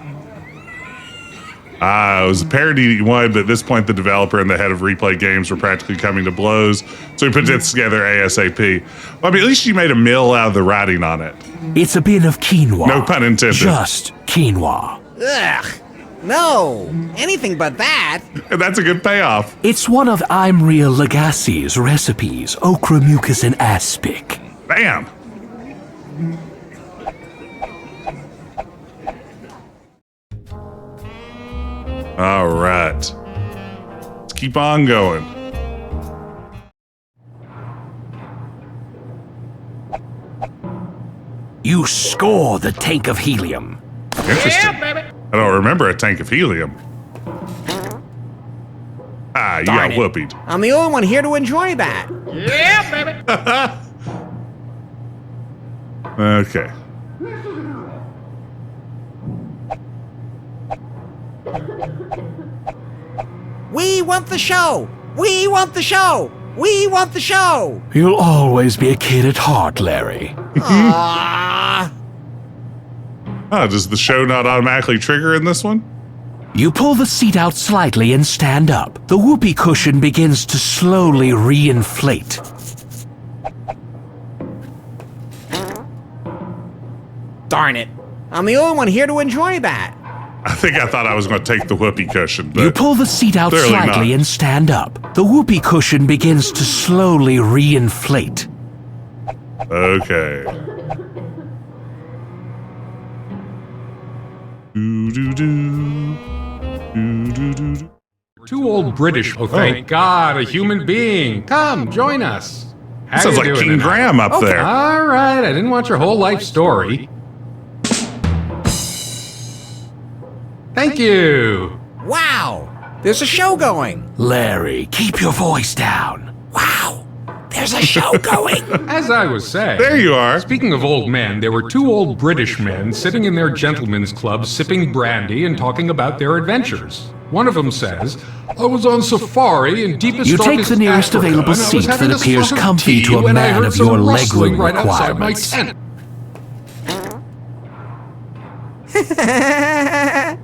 It was a parody he wanted, but at this point the developer and the head of Replay Games were practically coming to blows, so he put this together ASAP. Well, I mean, at least you made a meal out of the writing on it. It's a bin of quinoa. No pun intended. Just quinoa. Ugh. No, anything but that. And that's a good payoff. It's one of Imriel Lagasse's recipes, okra mucus and aspic. Bam! All right. Let's keep on going. You score the tank of helium. Interesting. Yeah, baby. I don't remember a tank of helium. Ah, you got whoopied. I'm the only one here to enjoy that. Yeah, baby. Okay. We want the show! We want the show! We want the show! You'll always be a kid at heart, Larry. Aww. Oh, does the show not automatically trigger in this one? You pull the seat out slightly and stand up. The whoopee cushion begins to slowly re-inflate. Darn it. I'm the only one here to enjoy that. I think I thought I was going to take the whoopee cushion, but you pull the seat out slightly and stand up. The whoopee cushion begins to slowly re-inflate. Okay. Two old British. Oh, thank God, a human being. Come, join us. How Sounds you like doing King tonight? Graham up Okay, there. All right, I didn't want your whole life story. Thank you. Wow, there's a show going. Larry, keep your voice down. Wow, there's a show going. As I was saying. There you are. Speaking of old men, there were two old British men sitting in their gentlemen's club sipping brandy and talking about their adventures. One of them says, I was on safari in deepest You take darkest the nearest Africa, available and I was seat having that a appears spot of comfy tea to a when I man heard of some your rustling legroom right outside my requirements. tent.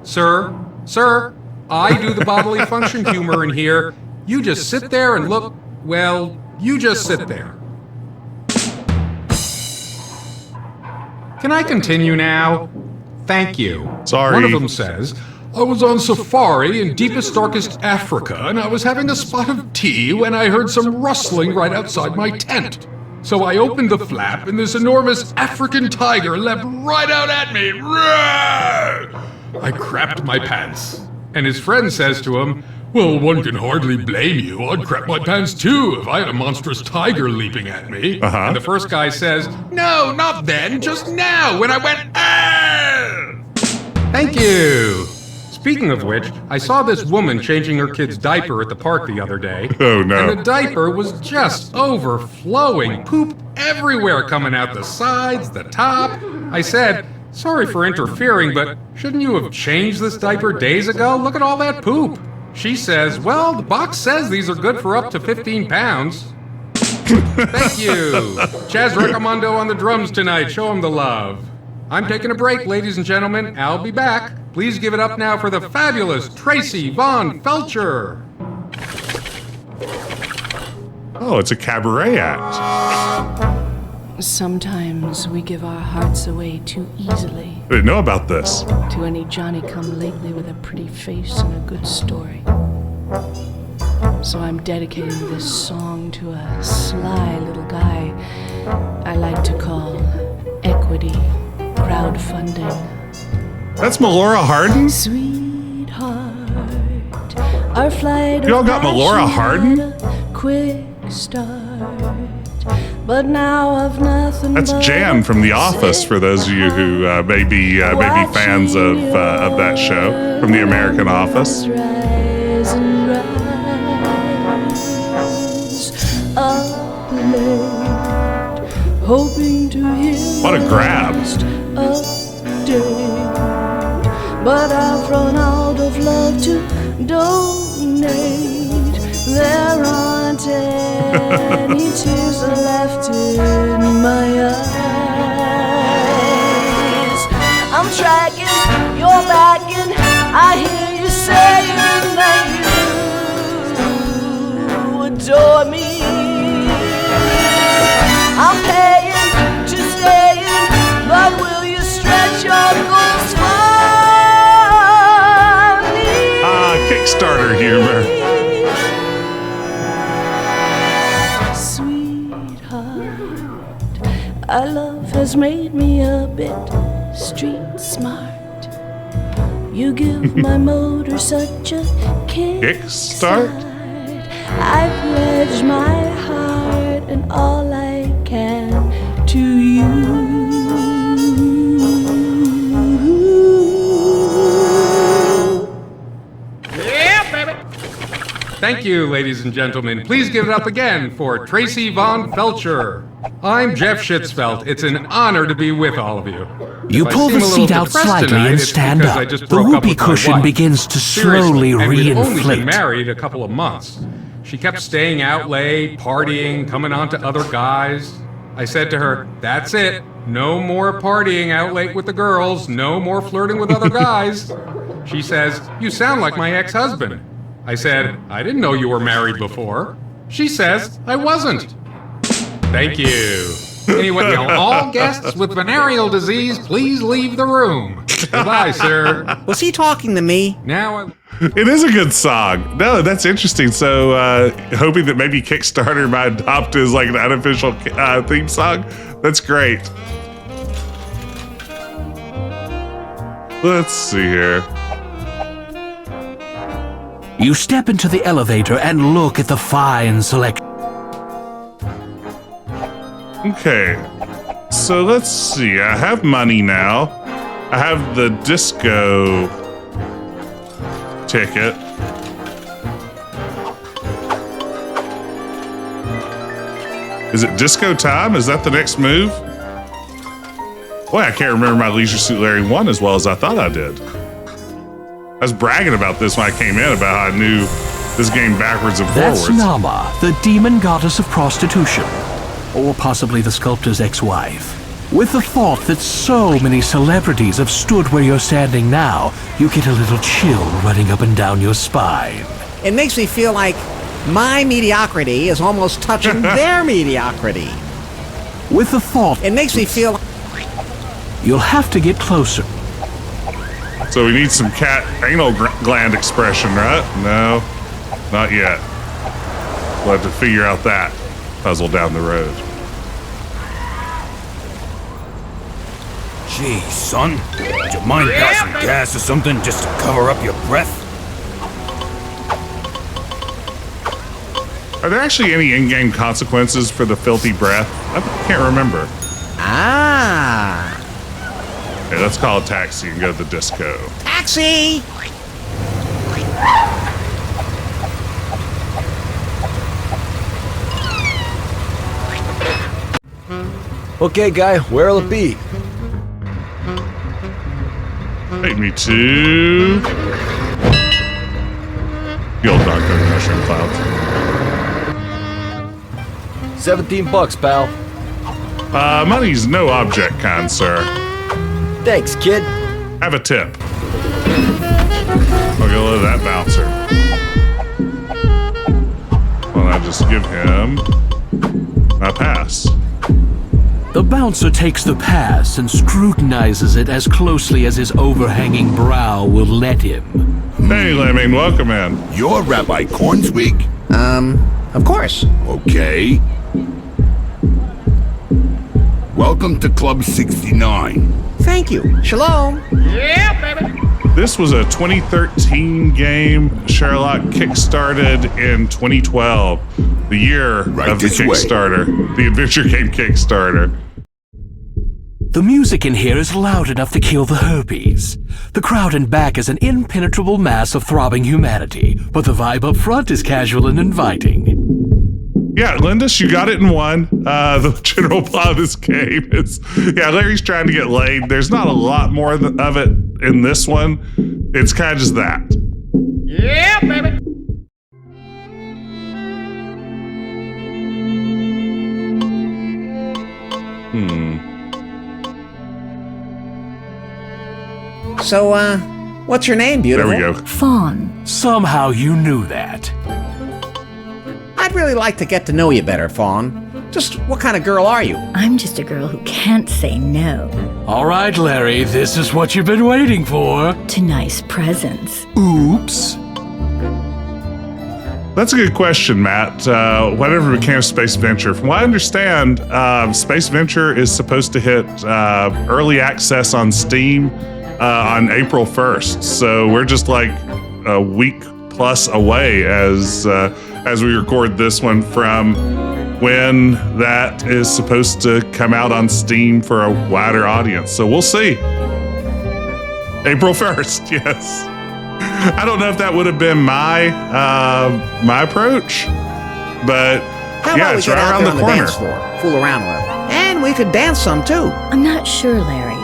Sir, I do the bodily function humor in here. You just sit there and look, well, you just sit there. Can I continue now? Thank you. Sorry. One of them says, I was on safari in deepest, darkest Africa, and I was having a spot of tea when I heard some rustling right outside my tent. So I opened the flap, and this enormous African tiger leapt right out at me. Roar! I crapped my pants. And his friend says to him, well, one can hardly blame you. I'd crap my pants too if I had a monstrous tiger leaping at me. And the first guy says, no, not then, just now, when I went, ah! Thank you. Speaking of which, I saw this woman changing her kid's diaper at the park the other day. Oh, no. And the diaper was just overflowing. Poop everywhere coming out the sides, the top. I said, sorry for interfering, but shouldn't you have changed this diaper days ago? Look at all that poop. She says, well, the box says these are good for up to 15 pounds. Thank you. Chaz Recommando on the drums tonight. Show him the love. I'm taking a break, ladies and gentlemen. I'll be back. Please give it up now for the fabulous Tracy Von Felcher. Oh, it's a cabaret act. Sometimes we give our hearts away too easily. I didn't know about this. To any Johnny-come-lately with a pretty face and a good story. So I'm dedicating this song to a sly little guy I like to call Equity Crowdfunding. That's Melora Hardin? Sweetheart, our flight Y'all got Melora Hardin? Quick start. But now I've nothing. That's Jan from The Office, for those of you who may be fans of that show from The American Office. Rise and rise up late, hoping to hear What a grab. update. But I've run out of love to donate. There aren't any tears left in my eyes. I'm tracking, you're backing. I hear you saying that you adore me. I'm paying to stay in, but will you stretch your goals for me? Kickstarter humor. Our love has made me a bit street smart. You give my motor such a kickstart. I pledge my heart and all I can to you. Yeah, baby. Thank you, ladies and gentlemen. Please give it up again for Tracy Von Felcher. I'm Jeff Schitzfeld. It's an honor to be with all of you. You pull the seat out slightly and stand up. The whoopee cushion begins to slowly We'd only been reinflate. married a couple of months. She kept staying out late, partying, coming on to other guys. I said to her, that's it. No more partying out late with the girls. No more flirting with other guys. She says, you sound like my ex-husband. I said, I didn't know you were married before. She says, I wasn't. Thank you. Anyway, all guests with venereal disease, please leave the room. Goodbye, sir. Was he talking to me? Now It is a good song. No, that's interesting. So, hoping that maybe Kickstarter might adopt as like an unofficial theme song. That's great. Let's see here. You step into the elevator and look at the fine selection. Okay, so let's see. I have money now. I have the disco ticket. Is it disco time? Is that the next move? Boy, I can't remember my Leisure Suit Larry 1 as well as I thought I did. I was bragging about this when I came in, about how I knew this game backwards and forwards. That's Nama, the demon goddess of prostitution. Or possibly the sculptor's ex-wife. With the thought that so many celebrities have stood where you're standing now, you get a little chill running up and down your spine. It makes me feel like my mediocrity is almost touching their mediocrity. With the thought... It makes me feel... You'll have to get closer. So we need some cat anal gland expression, right? No, not yet. We'll have to figure out that puzzle down the road. Gee, son, would you mind passing gas or something just to cover up your breath? Are there actually any in-game consequences for the filthy breath? I can't remember. Ah. Okay, let's call a taxi and go to the disco. Taxi! Okay, guy, where'll it be? Take me to the old Dark Mushroom Clouds. $17, pal. Money's no object, kind sir. Thanks, kid. Have a tip. I'll go to that bouncer. Well, I just give him my pass. The bouncer takes the pass and scrutinizes it as closely as his overhanging brow will let him. Hey, Lemming, welcome in. You're Rabbi Cornswig? Of course. Okay. Welcome to Club 69. Thank you. Shalom. Yeah, baby. This was a 2013 game Sherlock kickstarted in 2012, the year of the Kickstarter, the AdventureGame Kickstarter. The music in here is loud enough to kill the herpes. The crowd in back is an impenetrable mass of throbbing humanity, but the vibe up front is casual and inviting. Yeah, Lindis, you got it in one. The general plot of this game is, Larry's trying to get laid. There's not a lot more of it in this one. It's kind of just that. Yeah, baby. So, what's your name, beautiful? There we go. Fawn. Somehow you knew that. I'd really like to get to know you better, Fawn. Just what kind of girl are you? I'm just a girl who can't say no All right, Larry, this is what you've been waiting for. to nice presents. Oops. That's a good question, Matt. Whatever became of Space Venture? From what I understand, Space Venture is supposed to hit early access on Steam on April 1st. So we're just like a week plus away as we record this one from when that is supposed to come out on Steam for a wider audience. So we'll see. April 1st, yes. I don't know if that would have been my approach, but How yeah, about we it's get right out around there the on the corner. dance floor, fool around a little, and we could dance some too. I'm not sure, Larry.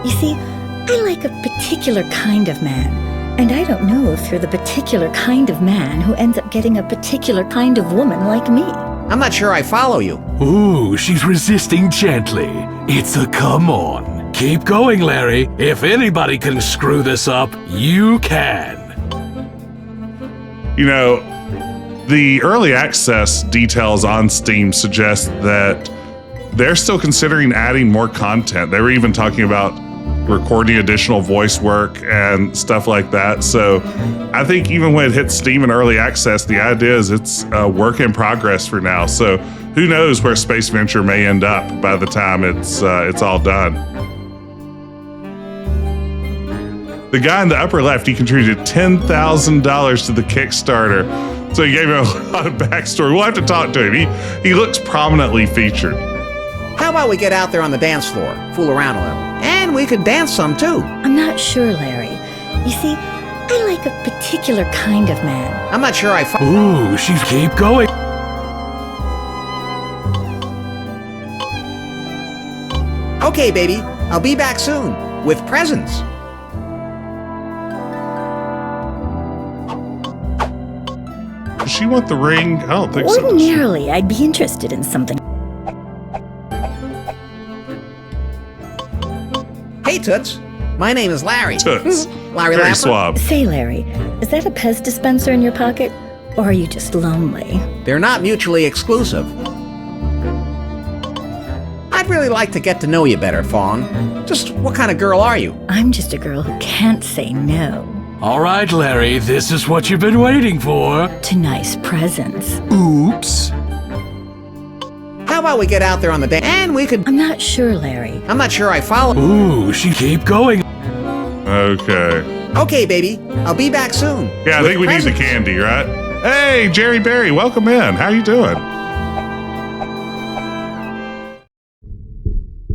You see, I like a particular kind of man. And I don't know if you're the particular kind of man who ends up getting a particular kind of woman like me. I'm not sure I follow you. Ooh, she's resisting gently. It's a come on. Keep going, Larry. If anybody can screw this up, you can. You know, the early access details on Steam suggest that they're still considering adding more content. They were even talking about recording additional voice work and stuff like that. So I think even when it hits Steam in early access, the idea is it's a work in progress for now. So who knows where Space Venture may end up by the time it's all done. The guy in the upper left, he contributed $10,000 to the Kickstarter. So he gave him a lot of backstory. We'll have to talk to him. He looks prominently featured. How about we get out there on the dance floor, fool around a little? And we could dance some too. I'm not sure, Larry. You see, I like a particular kind of man. I'm not sure I Ooh, she keep going. Okay, baby. I'll be back soon with presents. Does she want the ring? I don't think so. Ordinarily, I'd be interested in something. Hey, Toots. My name is Larry. Toots. Larry Very Laffer. suave. Say, Larry, is that a Pez dispenser in your pocket? Or are you just lonely? They're not mutually exclusive. I'd really like to get to know you better, Fawn. Just what kind of girl are you? I'm just a girl who can't say no All right, Larry, this is what you've been waiting for. to nice presents. Oops. How about we get out there on the dance and we could... I'm not sure, Larry. I'm not sure I follow... Ooh, she keep going. Okay. Okay, baby. I'll be back soon. Yeah, I think we need the candy, right? Hey, Jerry Berry, welcome in. How you doing?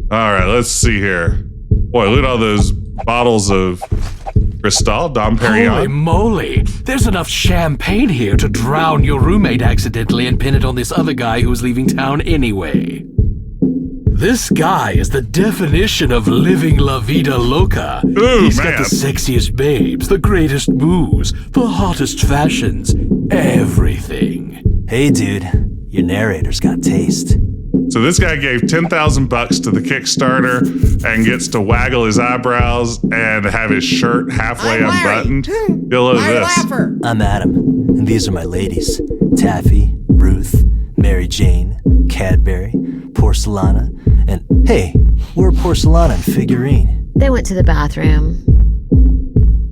All right, let's see here. Boy, look at all those bottles of Cristal, Dom Perignon. Holy moly! There's enough champagne here to drown your roommate accidentally and pin it on this other guy who's leaving town anyway. This guy is the definition of living la vida loca. Ooh, He's man. got the sexiest babes, the greatest moves, the hottest fashions, everything. Hey, dude, your narrator's got taste. So this guy gave $10,000 to the Kickstarter and gets to waggle his eyebrows and have his shirt halfway unbuttoned. You'll love Larry this. Laffer. I'm Adam, and these are my ladies. Taffy, Ruth, Mary Jane, Cadbury, Porcelana, and hey, we're Porcelana and Figurine. They went to the bathroom.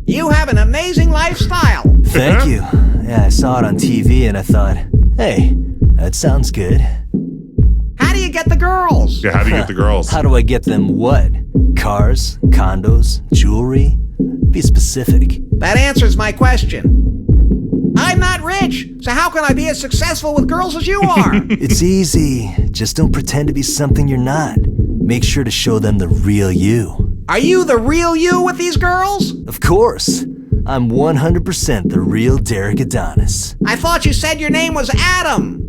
You have an amazing lifestyle. Thank you. Yeah, I saw it on TV and I thought, hey, that sounds good. How do you get the girls? Yeah, how do you get the girls? How do I get them what? Cars, condos, jewelry? Be specific. That answers my question. I'm not rich, so how can I be as successful with girls as you are? It's easy. Just don't pretend to be something you're not. Make sure to show them the real you. Are you the real you with these girls? Of course. I'm 100% the real Derek Adonis. I thought you said your name was Adam.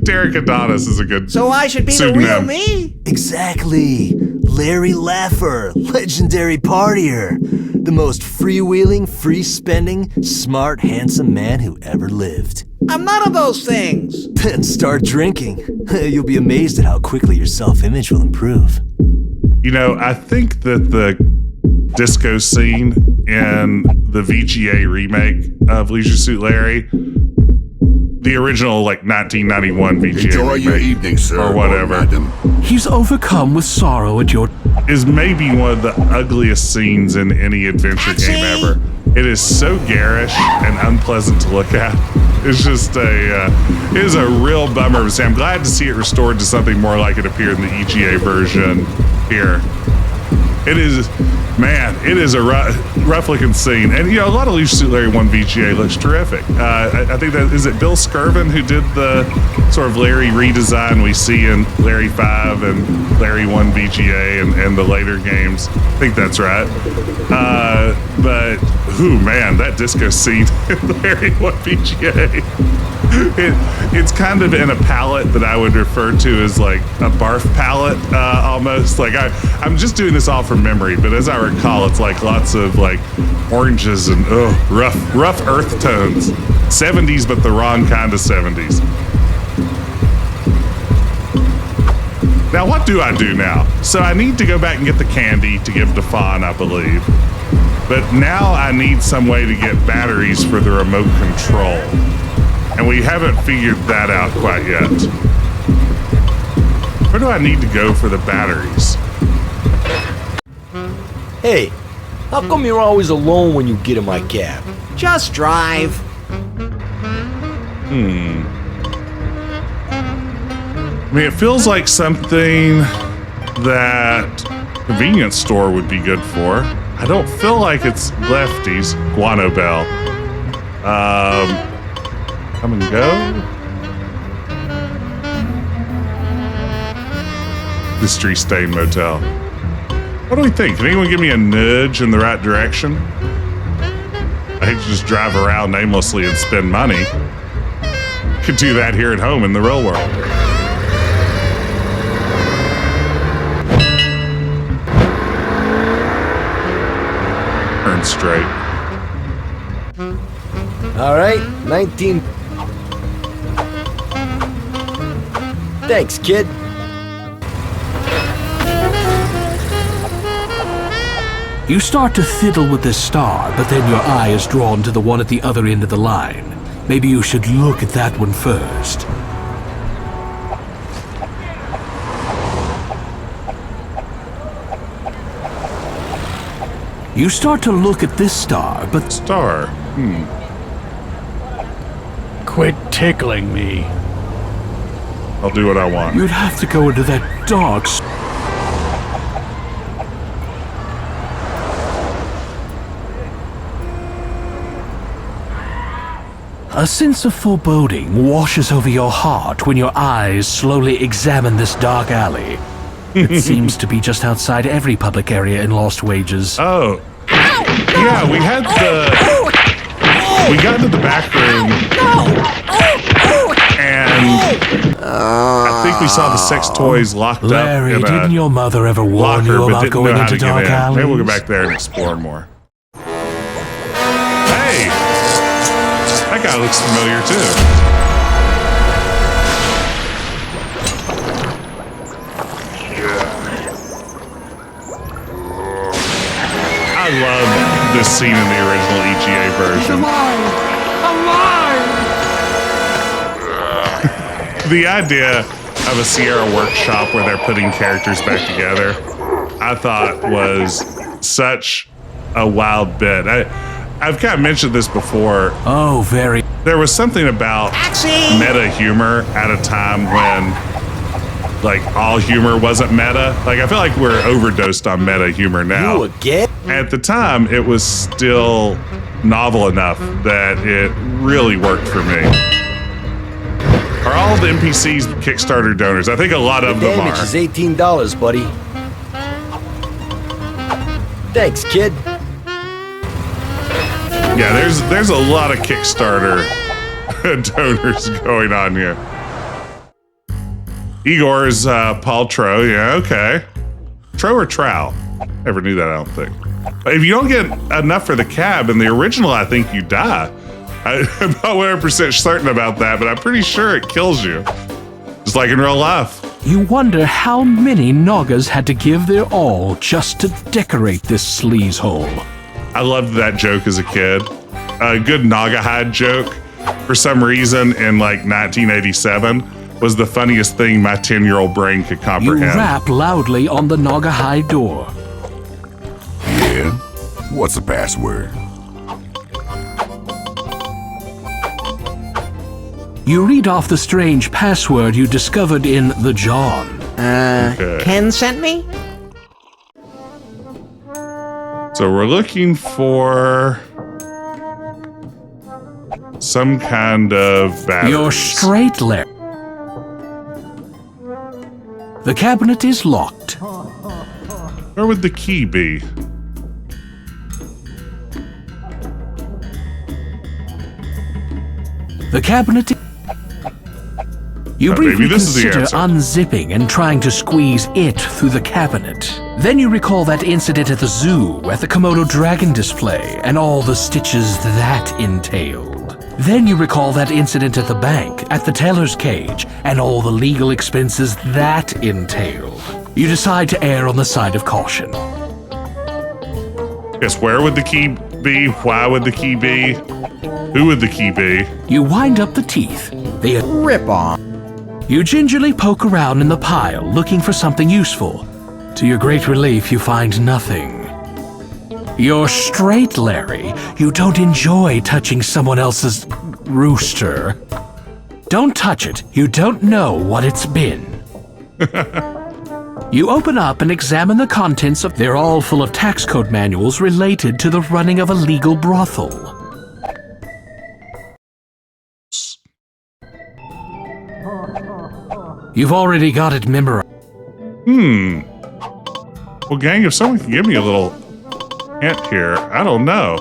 Derek Adonis is a good So I should be pseudonym. the real me? Exactly. Larry Laffer, legendary partier. The most freewheeling, free-spending, smart, handsome man who ever lived. I'm none of those things. Then start drinking. You'll be amazed at how quickly your self-image will improve. You know, I think that the disco scene in the VGA remake of Leisure Suit Larry, the original like 1991 VGA Enjoy remake, your evening, sir, or whatever, or madam. He's overcome with sorrow at your... is maybe one of the ugliest scenes in any adventure game ever. It is so garish and unpleasant to look at. It's just it is a real bummer. So I'm glad to see it restored to something more like it appeared in the EGA version here. It is, man, it is a rough looking scene. And, you know, a lot of Leisure Suit Larry 1 VGA looks terrific. I think that, is it Bill Skirvin who did the sort of Larry redesign we see in Larry 5 and Larry 1 VGA and the later games? I think that's right. But, ooh, man, that disco scene in Larry 1 VGA. It's kind of in a palette that I would refer to as like a barf palette, almost. Like I'm just doing this all from memory, but as I recall, it's like lots of like oranges and rough earth tones. 70s, but the wrong kind of 70s. Now, what do I do now? So I need to go back and get the candy to give to Fawn, I believe. But now I need some way to get batteries for the remote control. And we haven't figured that out quite yet. Where do I need to go for the batteries? Hey, how come you're always alone when you get in my cab? Just drive. I mean, it feels like something that a convenience store would be good for. I don't feel like it's Lefty's Guano Bell. Come and go. Mystery Stain Motel. What do we think? Can anyone give me a nudge in the right direction? I hate to just drive around aimlessly and spend money. Could do that here at home in the real world. Turn straight. All right, 19. Thanks, kid. You start to fiddle with this star, but then your eye is drawn to the one at the other end of the line. Maybe you should look at that one first. You start to look at this star, but... Star? Quit tickling me. I'll do what I want. You'd have to go into that dark... A sense of foreboding washes over your heart when your eyes slowly examine this dark alley. It seems to be just outside every public area in Lost Wages. Oh. Yeah, we had the... We got into the back room. And I think we saw the sex toys locked Larry, up in didn't your mother ever warn locker, you but about didn't going know how into to get dark in. alleys? Maybe we'll go back there and explore more. Hey! That guy looks familiar too. I love this scene in the original EGA version. The idea of a Sierra workshop where they're putting characters back together, I thought was such a wild bit. I've kind of mentioned this before. Oh, very. There was something about meta humor at a time when, like, all humor wasn't meta. Like, I feel like we're overdosed on meta humor now. You again? At the time, it was still novel enough that it really worked for me. Are all the NPCs Kickstarter donors? I think a lot of them are. Damage is $18, buddy. Thanks, kid. Yeah, there's a lot of Kickstarter donors going on here. Igor's Paul Tro, yeah, okay. Tro or Trow? Never knew that, I don't think. But if you don't get enough for the cab, in the original, I think you die. I'm not 100% certain about that, but I'm pretty sure it kills you. Just like in real life. You wonder how many Nagas had to give their all just to decorate this sleaze hole. I loved that joke as a kid. A good Naga hide joke, for some reason, in like 1987, was the funniest thing my 10-year-old brain could comprehend. You rap loudly on the Naga hide door. Yeah? What's the password? You read off the strange password you discovered in the John. Okay. Ken sent me? So we're looking for some kind of batteries. You're straight, Larry. The cabinet is locked. Where would the key be? The cabinet. You briefly consider unzipping and trying to squeeze it through the cabinet. Then you recall that incident at the zoo, at the Komodo dragon display, and all the stitches that entailed. Then you recall that incident at the bank, at the teller's cage, and all the legal expenses that entailed. You decide to err on the side of caution. Yes, where would the key be? Why would the key be? Who would the key be? You wind up the teeth. They rip off. You gingerly poke around in the pile, looking for something useful. To your great relief, you find nothing. You're straight, Larry. You don't enjoy touching someone else's rooster. Don't touch it. You don't know what it's been. You open up and examine the contents of... They're all full of tax code manuals related to the running of a legal brothel. You've already got it memorized. Well, gang, if someone can give me a little hint here, I don't know.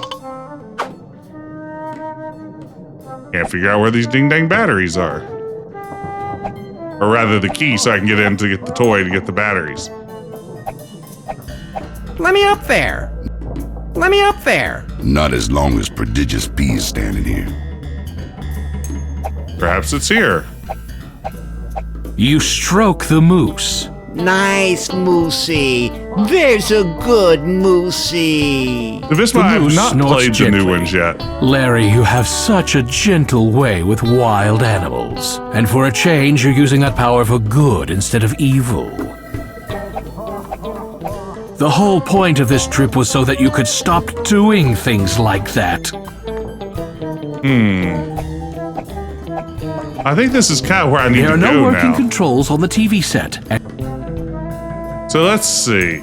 Can't figure out where these ding-dang batteries are. Or rather, the key so I can get in to get the toy to get the batteries. Let me up there. Let me up there. Not as long as Prodigious P is standing here. Perhaps it's here. You stroke the moose. Nice, Moosey. There's a good Moosey. Divisma, I have not played the new ones yet. Larry, you have such a gentle way with wild animals. And for a change, you're using that power for good instead of evil. The whole point of this trip was so that you could stop doing things like that. I think this is kind of where I need to go now. There are no working controls on the TV set. So let's see.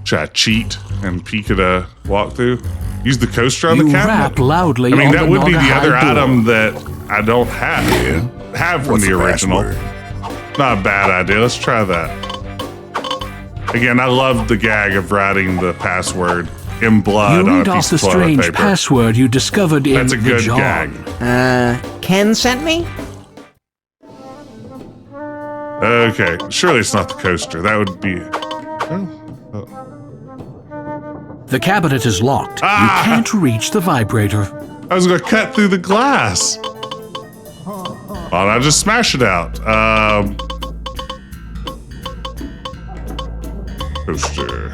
Should I cheat and peek at a walkthrough? Use the coaster on the cabinet? Rap loudly. I mean, on that the would be the other Naga item that I don't have from What's the the original. Not a bad idea. Let's try that. Again, I love the gag of writing the password in blood You on read a off piece the of toilet strange paper. password you discovered in That's a good the jar. gag. Ken sent me? Okay, surely it's not the coaster. That would be... The cabinet is locked. Ah! You can't reach the vibrator. I was going to cut through the glass. Why don't I just smash it out? Coaster.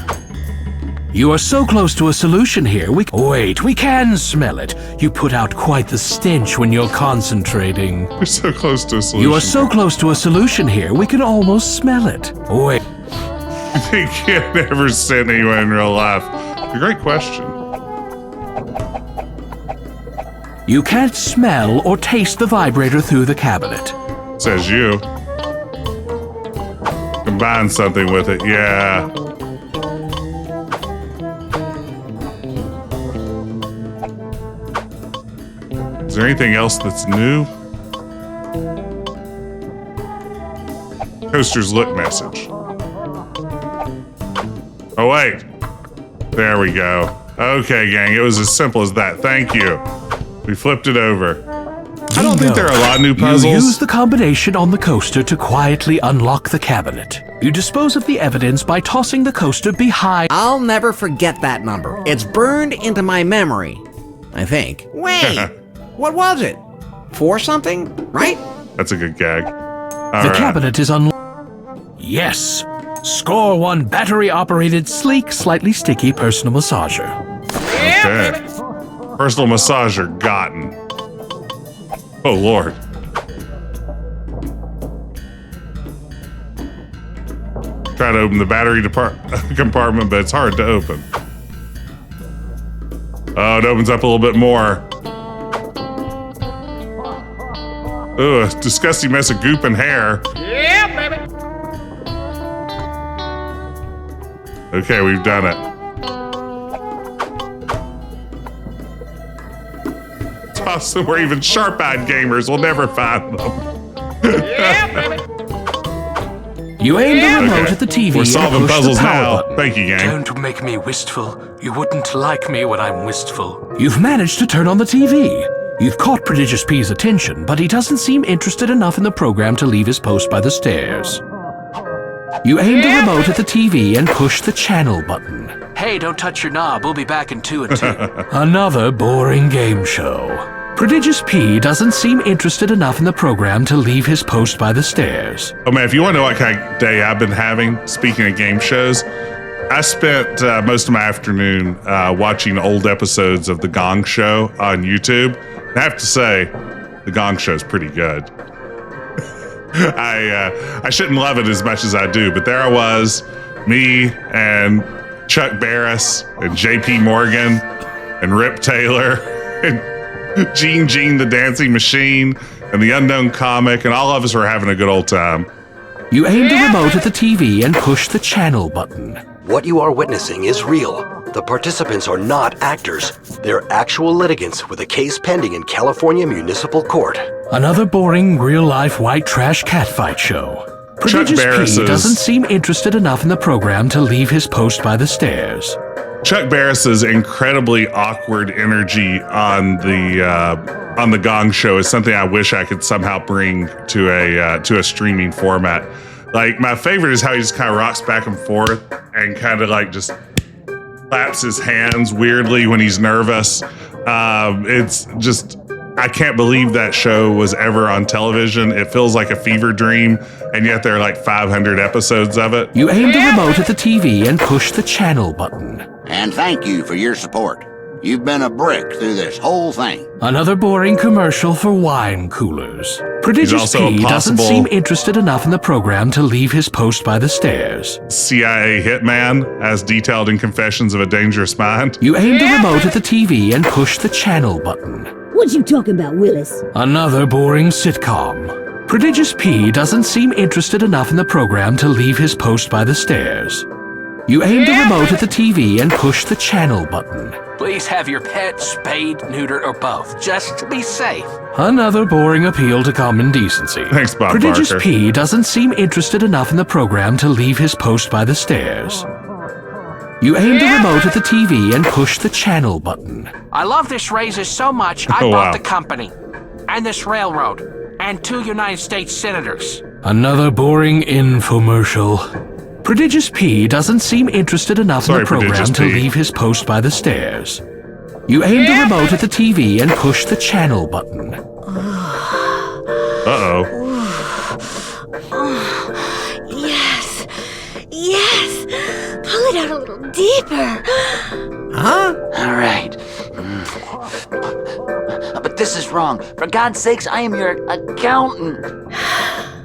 You are so close to a solution here. Wait, we can smell it. You put out quite the stench when you're concentrating. You're so close to a solution. You are so close to a solution here. We can almost smell it. Wait. They can't ever send anyone in real life. A great question. You can't smell or taste the vibrator through the cabinet. Says you. Combine something with it, yeah. Is there anything else that's new? Coaster's look message. Oh, wait. There we go. Okay, gang, it was as simple as that. Thank you. We flipped it over. I don't think there are a lot of new puzzles. You use the combination on the coaster to quietly unlock the cabinet. You dispose of the evidence by tossing the coaster behind. I'll never forget that number. It's burned into my memory, I think. Wait, what was it? 4 something, right? That's a good gag. The cabinet is unlocked. Yes. Score 1 battery-operated, sleek, slightly sticky personal massager. Okay. Personal massager gotten. Oh, Lord. Try to open the battery compartment, but it's hard to open. Oh, it opens up a little bit more. Ugh, disgusting mess of goop and hair. Yeah, baby. Okay, we've done it. Toss them where even sharp-eyed gamers will never find them. Yeah, baby. You aim the remote at the TV We're solving and push puzzles the power now. button. Thank you, gang. Don't make me wistful. You wouldn't like me when I'm wistful. You've managed to turn on the TV. You've caught Prodigious P's attention, but he doesn't seem interested enough in the program to leave his post by the stairs. You aim the remote at the TV and push the channel button. Hey, don't touch your knob. We'll be back in 2 and 2. Another boring game show. Prodigious P doesn't seem interested enough in the program to leave his post by the stairs. Oh man, if you want to know what kind of day I've been having, speaking of game shows, I spent most of my afternoon watching old episodes of The Gong Show on YouTube. And I have to say, The Gong Show is pretty good. I shouldn't love it as much as I do, but there I was, me and Chuck Barris and JP Morgan and Rip Taylor and Gene the Dancing Machine and the Unknown Comic, and all of us were having a good old time. You aim the remote at the TV and push the channel button. What you are witnessing is real. The participants are not actors. They're actual litigants with a case pending in California Municipal Court. Another boring, real-life white trash catfight show. Prodigious P doesn't seem interested enough in the program to leave his post by the stairs. Chuck Barris's incredibly awkward energy on the Gong Show is something I wish I could somehow bring to a streaming format. Like, my favorite is how he just kind of rocks back and forth and kind of like just claps his hands weirdly when he's nervous. It's just, I can't believe that show was ever on television. It feels like a fever dream, and yet there are like 500 episodes of it. You aim the remote at the TV and push the channel button. And thank you for your support. You've been a brick through this whole thing. Another boring commercial for wine coolers. Prodigious P doesn't seem interested enough in the program to leave his post by the stairs. CIA hitman, as detailed in Confessions of a Dangerous Mind. You aim the remote at the TV and push the channel button. What you talking about, Willis? Another boring sitcom. Prodigious P doesn't seem interested enough in the program to leave his post by the stairs. You aim the remote at the TV and push the channel button. Please have your pet spayed, neutered, or both, just to be safe. Another boring appeal to common decency. Thanks, Bob Prodigious Barker. P doesn't seem interested enough in the program to leave his post by the stairs. You aim the remote at the TV and push the channel button. I love this razor so much, I bought the company, and this railroad, and 2 United States senators. Another boring infomercial. Prodigious P doesn't seem interested enough in the program to leave his post by the stairs. You aim the remote at the TV and push the channel button. Uh-oh. Yes. Yes. Pull it out a little deeper. Huh? All right. But this is wrong. For God's sakes, I am your accountant.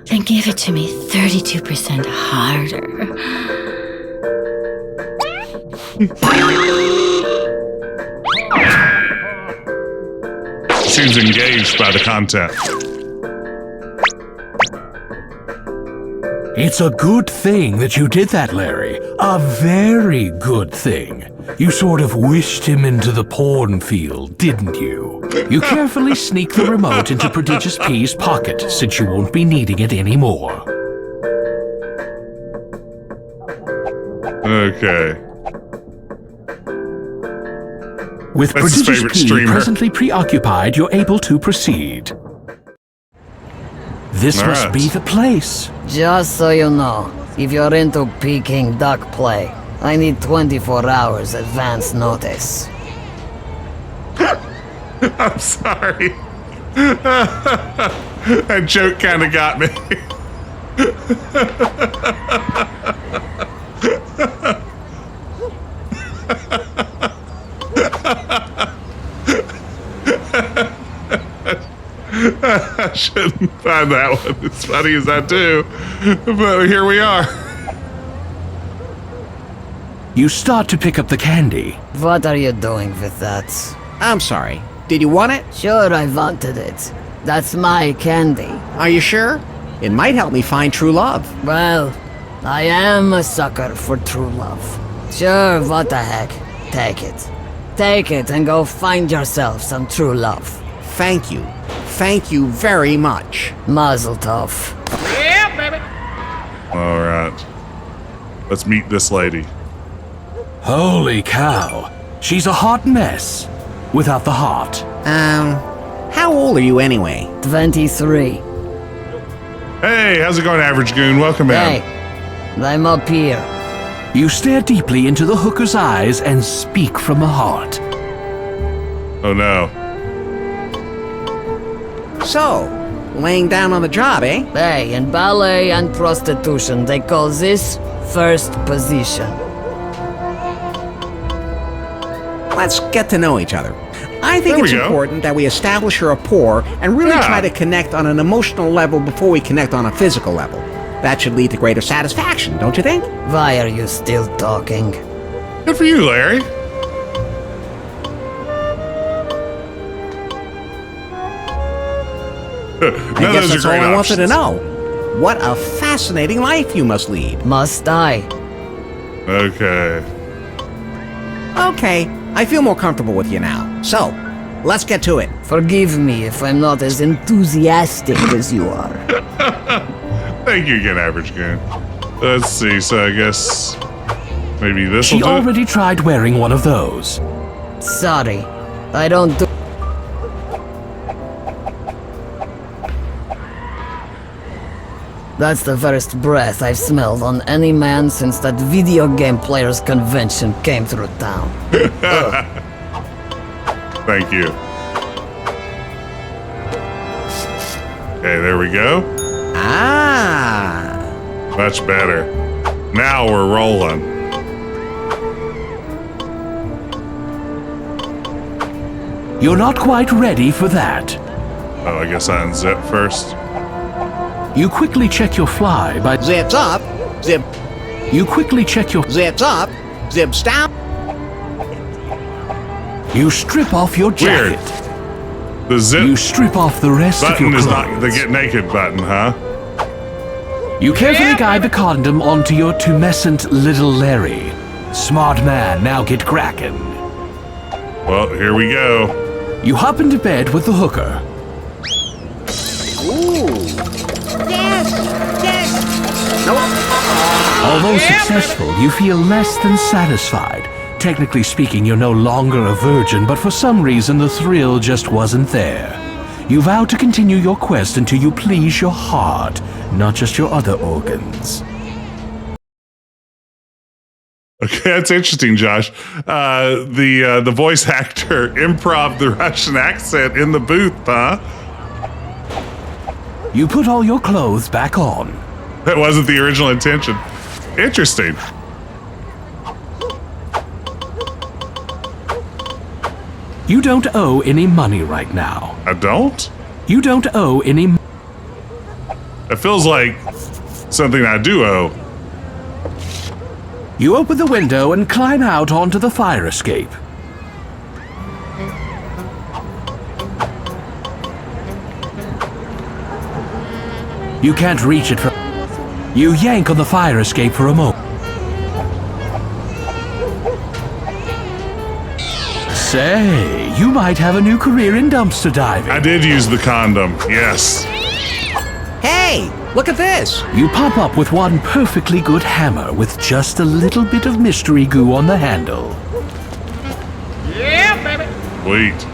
Then give it to me 32% harder. Seems engaged by the content. It's a good thing that you did that, Larry. A very good thing. You sort of wished him into the porn field, didn't you? You carefully sneak the remote into Prodigious P's pocket, since you won't be needing it anymore. Okay. With Prodigious P presently preoccupied, you're able to proceed. This must be the place. Just so you know, if you're into Peking duck play, I need 24 hours advance notice. I'm sorry. That joke kind of got me. I shouldn't find that one as funny as I do, but here we are. You start to pick up the candy. What are you doing with that? I'm sorry. Did you want it? Sure, I wanted it. That's my candy. Are you sure? It might help me find true love. Well, I am a sucker for true love. Sure, what the heck. Take it. Take it and go find yourself some true love. Thank you. Thank you very much. Mazel tov. Yeah, baby. All right. Let's meet this lady. Holy cow. She's a hot mess. Without the heart. How old are you anyway? 23. Hey, how's it going, Average Goon? Welcome in. Hey, I'm up here. You stare deeply into the hooker's eyes and speak from the heart. Oh no. So, laying down on the job, eh? Hey, in ballet and prostitution, they call this first position. Let's get to know each other. I think it's important that we establish a rapport and really try to connect on an emotional level before we connect on a physical level. That should lead to greater satisfaction, don't you think? Why are you still talking? Good for you, Larry. I guess that's all I wanted to know. What a fascinating life you must lead. Must I? Okay. Okay, I feel more comfortable with you now. So, let's get to it. Forgive me if I'm not as enthusiastic as you are. Thank you again, AdventureGame. Let's see, so I guess maybe this will She do it? already tried wearing one of those. Sorry, I don't do... That's the first breath I've smelled on any man since that video game players convention came through town. Thank you. Okay, there we go. Ah. Much better. Now we're rolling. You're not quite ready for that. Oh, I guess I unzip first. You quickly check your fly by... Zips up, zip... You quickly check your... Zips up, zips down. You strip off your jacket. Weird. The zip... You strip off the rest of your button clothes. is not the get naked button, huh? You carefully guide the condom onto your tumescent little Larry. Smart man, now get cracking. Well, here we go. You hop into bed with the hooker. Ooh. Yes! Yes! Nope. Although successful, you feel less than satisfied. Technically speaking, you're no longer a virgin, but for some reason the thrill just wasn't there. You vow to continue your quest until you please your heart, not just your other organs. Okay, that's interesting, Josh. The voice actor improv the Russian accent in the booth, huh? You put all your clothes back on. That wasn't the original intention. Interesting. You don't owe any money right now. I don't? You don't owe any... It feels like something I do owe. You open the window and climb out onto the fire escape. You can't reach it from... You yank on the fire escape for a moment. Say, you might have a new career in dumpster diving. I did use the condom, yes. Hey, look at this. You pop up with one perfectly good hammer with just a little bit of mystery goo on the handle. Yeah, baby. Sweet.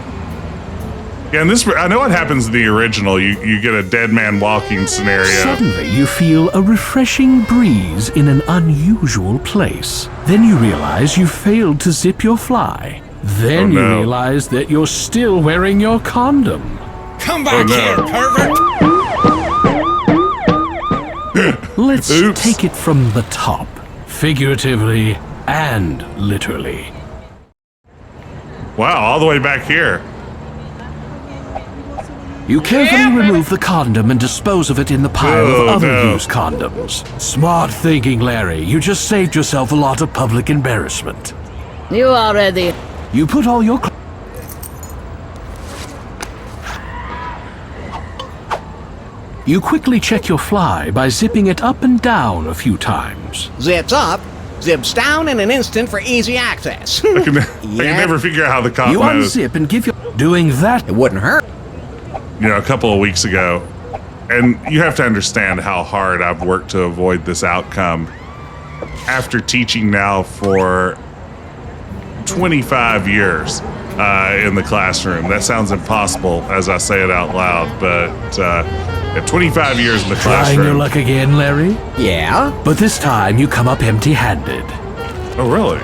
Yeah, and this, I know what happens in the original. You get a dead man walking scenario. Suddenly, you feel a refreshing breeze in an unusual place. Then you realize you failed to zip your fly. Then you realize that you're still wearing your condom. Come back here, pervert! Let's take it from the top, figuratively and literally. Wow, all the way back here. You carefully remove the condom and dispose of it in the pile of other used condoms. Smart thinking, Larry. You just saved yourself a lot of public embarrassment. You are ready. You put all your... You quickly check your fly by zipping it up and down a few times. Zips up, zips down in an instant for easy access. I can never figure out how the condom You is. unzip and give your... Doing that... It wouldn't hurt. You know, a couple of weeks ago, and you have to understand how hard I've worked to avoid this outcome. After teaching now for 25 years in the classroom. That sounds impossible as I say it out loud, but at 25 years in the classroom. Trying your luck again, Larry? Yeah? But this time you come up empty-handed. Oh, really?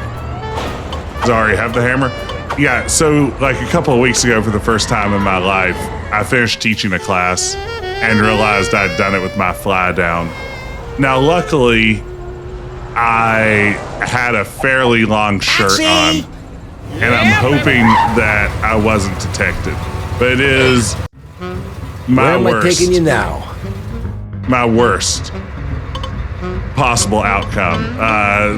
Sorry, have the hammer? Yeah, so like a couple of weeks ago for the first time in my life, I finished teaching a class and realized I'd done it with my fly down. Now, luckily, I had a fairly long shirt on, and I'm hoping that I wasn't detected. But it is my worst. Where am I taking you now? My worst possible outcome.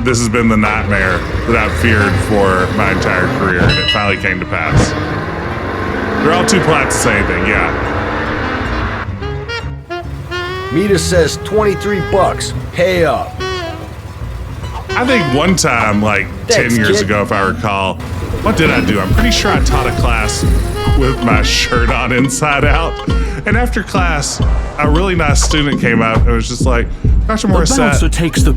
This has been the nightmare that I've feared for my entire career, and it finally came to pass. They're all too polite to say anything, yeah. Meter says $23. Pay up. I think one time, like 10 years ago, if I recall, what did I do? I'm pretty sure I taught a class with my shirt on inside out. And after class, a really nice student came up and was just like, Dr. Morissette, takes the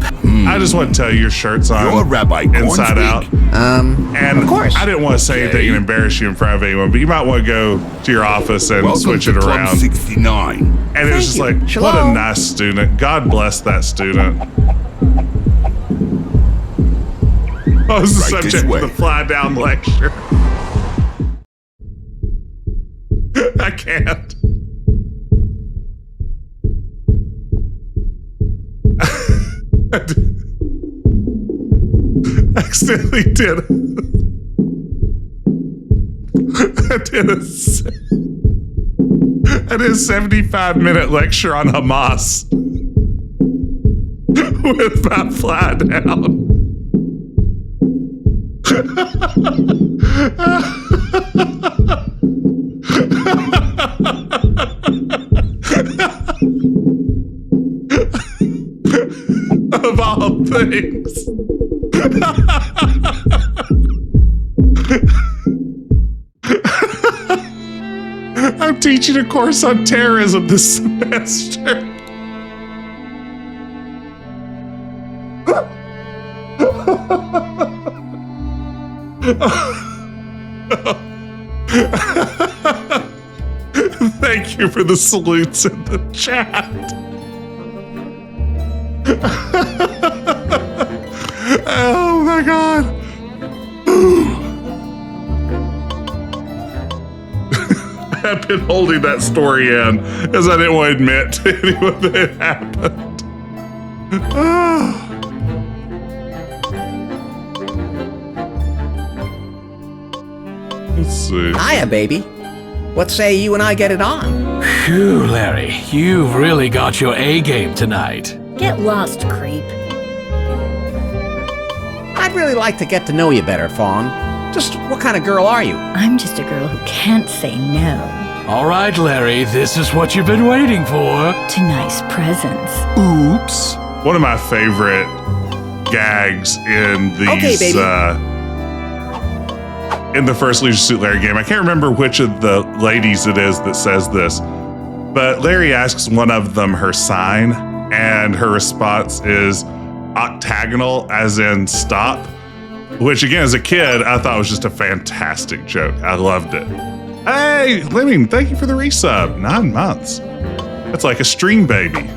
I just want to tell you your shirt's on You're Rabbi inside out. And of course. I didn't want to say anything and embarrass you in front of anyone, but you might want to go to your office and switch it around. Club 69. And it was just like, what a nice student. God bless that student. What was the subject of the fly down lecture? I can't. I accidentally did. I did a 75-minute lecture on Hamas with my fly down. Of all things. I'm teaching a course on terrorism this semester. Thank you for the salutes in the chat. Oh my God. I've been holding that story in as I didn't want to admit to anyone that it happened. Let's see. Hiya, baby. What say you and I get it on? Phew, Larry, you've really got your A game tonight. Get lost, creep. I'd really like to get to know you better, Fawn. Just what kind of girl are you? I'm just a girl who can't say no All right, Larry, this is what you've been waiting for. to nice presents. Oops. One of my favorite gags in these, Okay, baby. In the first Leisure Suit Larry game. I can't remember which of the ladies it is that says this, but Larry asks one of them her sign, and her response is octagonal, as in stop, which again, as a kid, I thought was just a fantastic joke. I loved it. Hey, Lemming, thank you for the resub. 9 months. That's like a stream baby.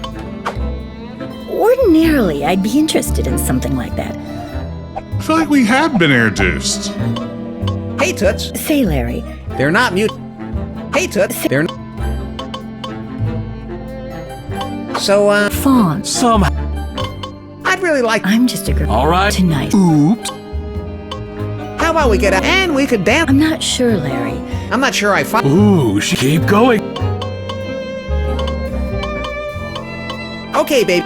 Ordinarily, I'd be interested in something like that. I feel like we have been introduced. Hey, Toots. Say, Larry. They're not mute. Hey, Toots. They're So, Fawn. Somehow. I'd really like. I'm just a girl. All right. Tonight. Oops. How about we get out and we could dance? I'm not sure, Larry. I'm not sure I find. Ooh, keep going. Okay, babe.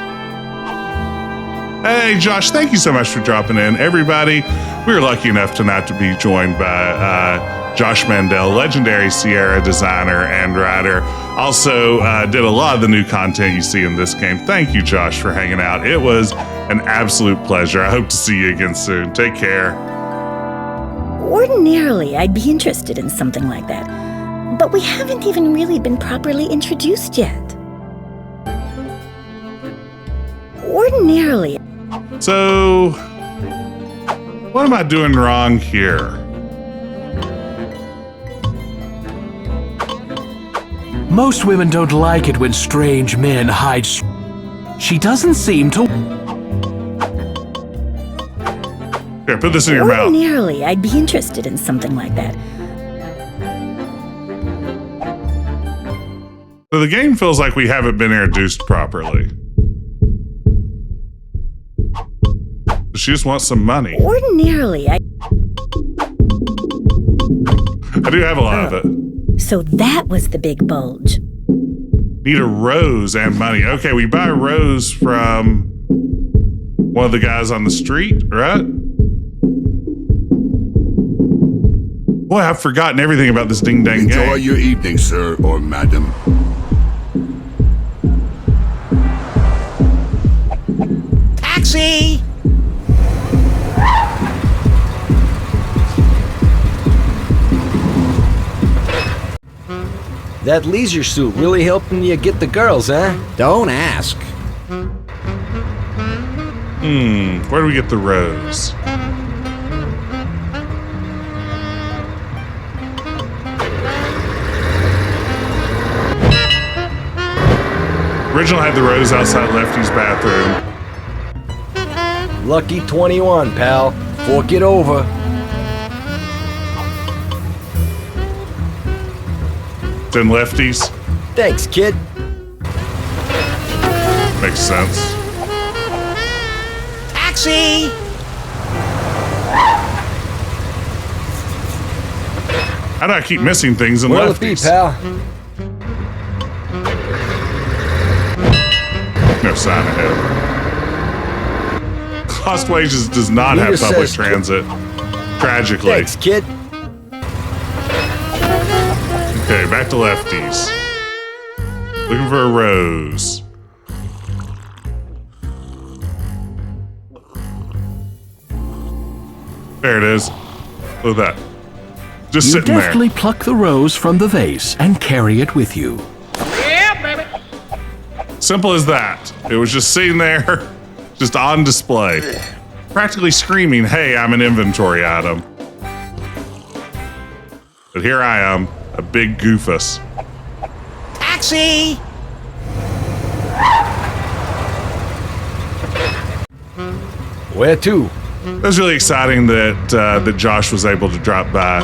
Hey, Josh, thank you so much for dropping in. Everybody, we were lucky enough tonight to be joined by Josh Mandel, legendary Sierra designer and writer. Also did a lot of the new content you see in this game. Thank you, Josh, for hanging out. It was an absolute pleasure. I hope to see you again soon. Take care. Ordinarily, I'd be interested in something like that. But we haven't even really been properly introduced yet. Ordinarily. So, what am I doing wrong here? Most women don't like it when strange men hide. She doesn't seem to. Here, put this in your mouth. Ordinarily, I'd be interested in something like that. So the game feels like we haven't been introduced properly. She just wants some money. Ordinarily, I do have a lot of it. So that was the big bulge. Need a rose and money. Okay, we buy a rose from one of the guys on the street, right? Boy, I've forgotten everything about this ding-dang game. Enjoy your evening, sir or madam. Taxi! That leisure suit really helping you get the girls, huh? Don't ask. Where do we get the rose? Original had the rose outside Lefty's bathroom. Lucky 21, pal. Fork it over. It's in Lefty's. Thanks, kid. Makes sense. Taxi! How do I keep missing things in Where'll it be, Lefty's? pal? No sign ahead. Lost Wages does not Leader have public says- transit. Tragically. Thanks, kid. Okay, back to Lefty's. Looking for a rose. There it is. Look at that. Just You sitting there. deftly pluck the rose from the vase and carry it with you. Simple as that. It was just sitting there, just on display. Practically screaming, hey, I'm an inventory item. But here I am, a big goofus. Taxi! Where to? It was really exciting that Josh was able to drop by.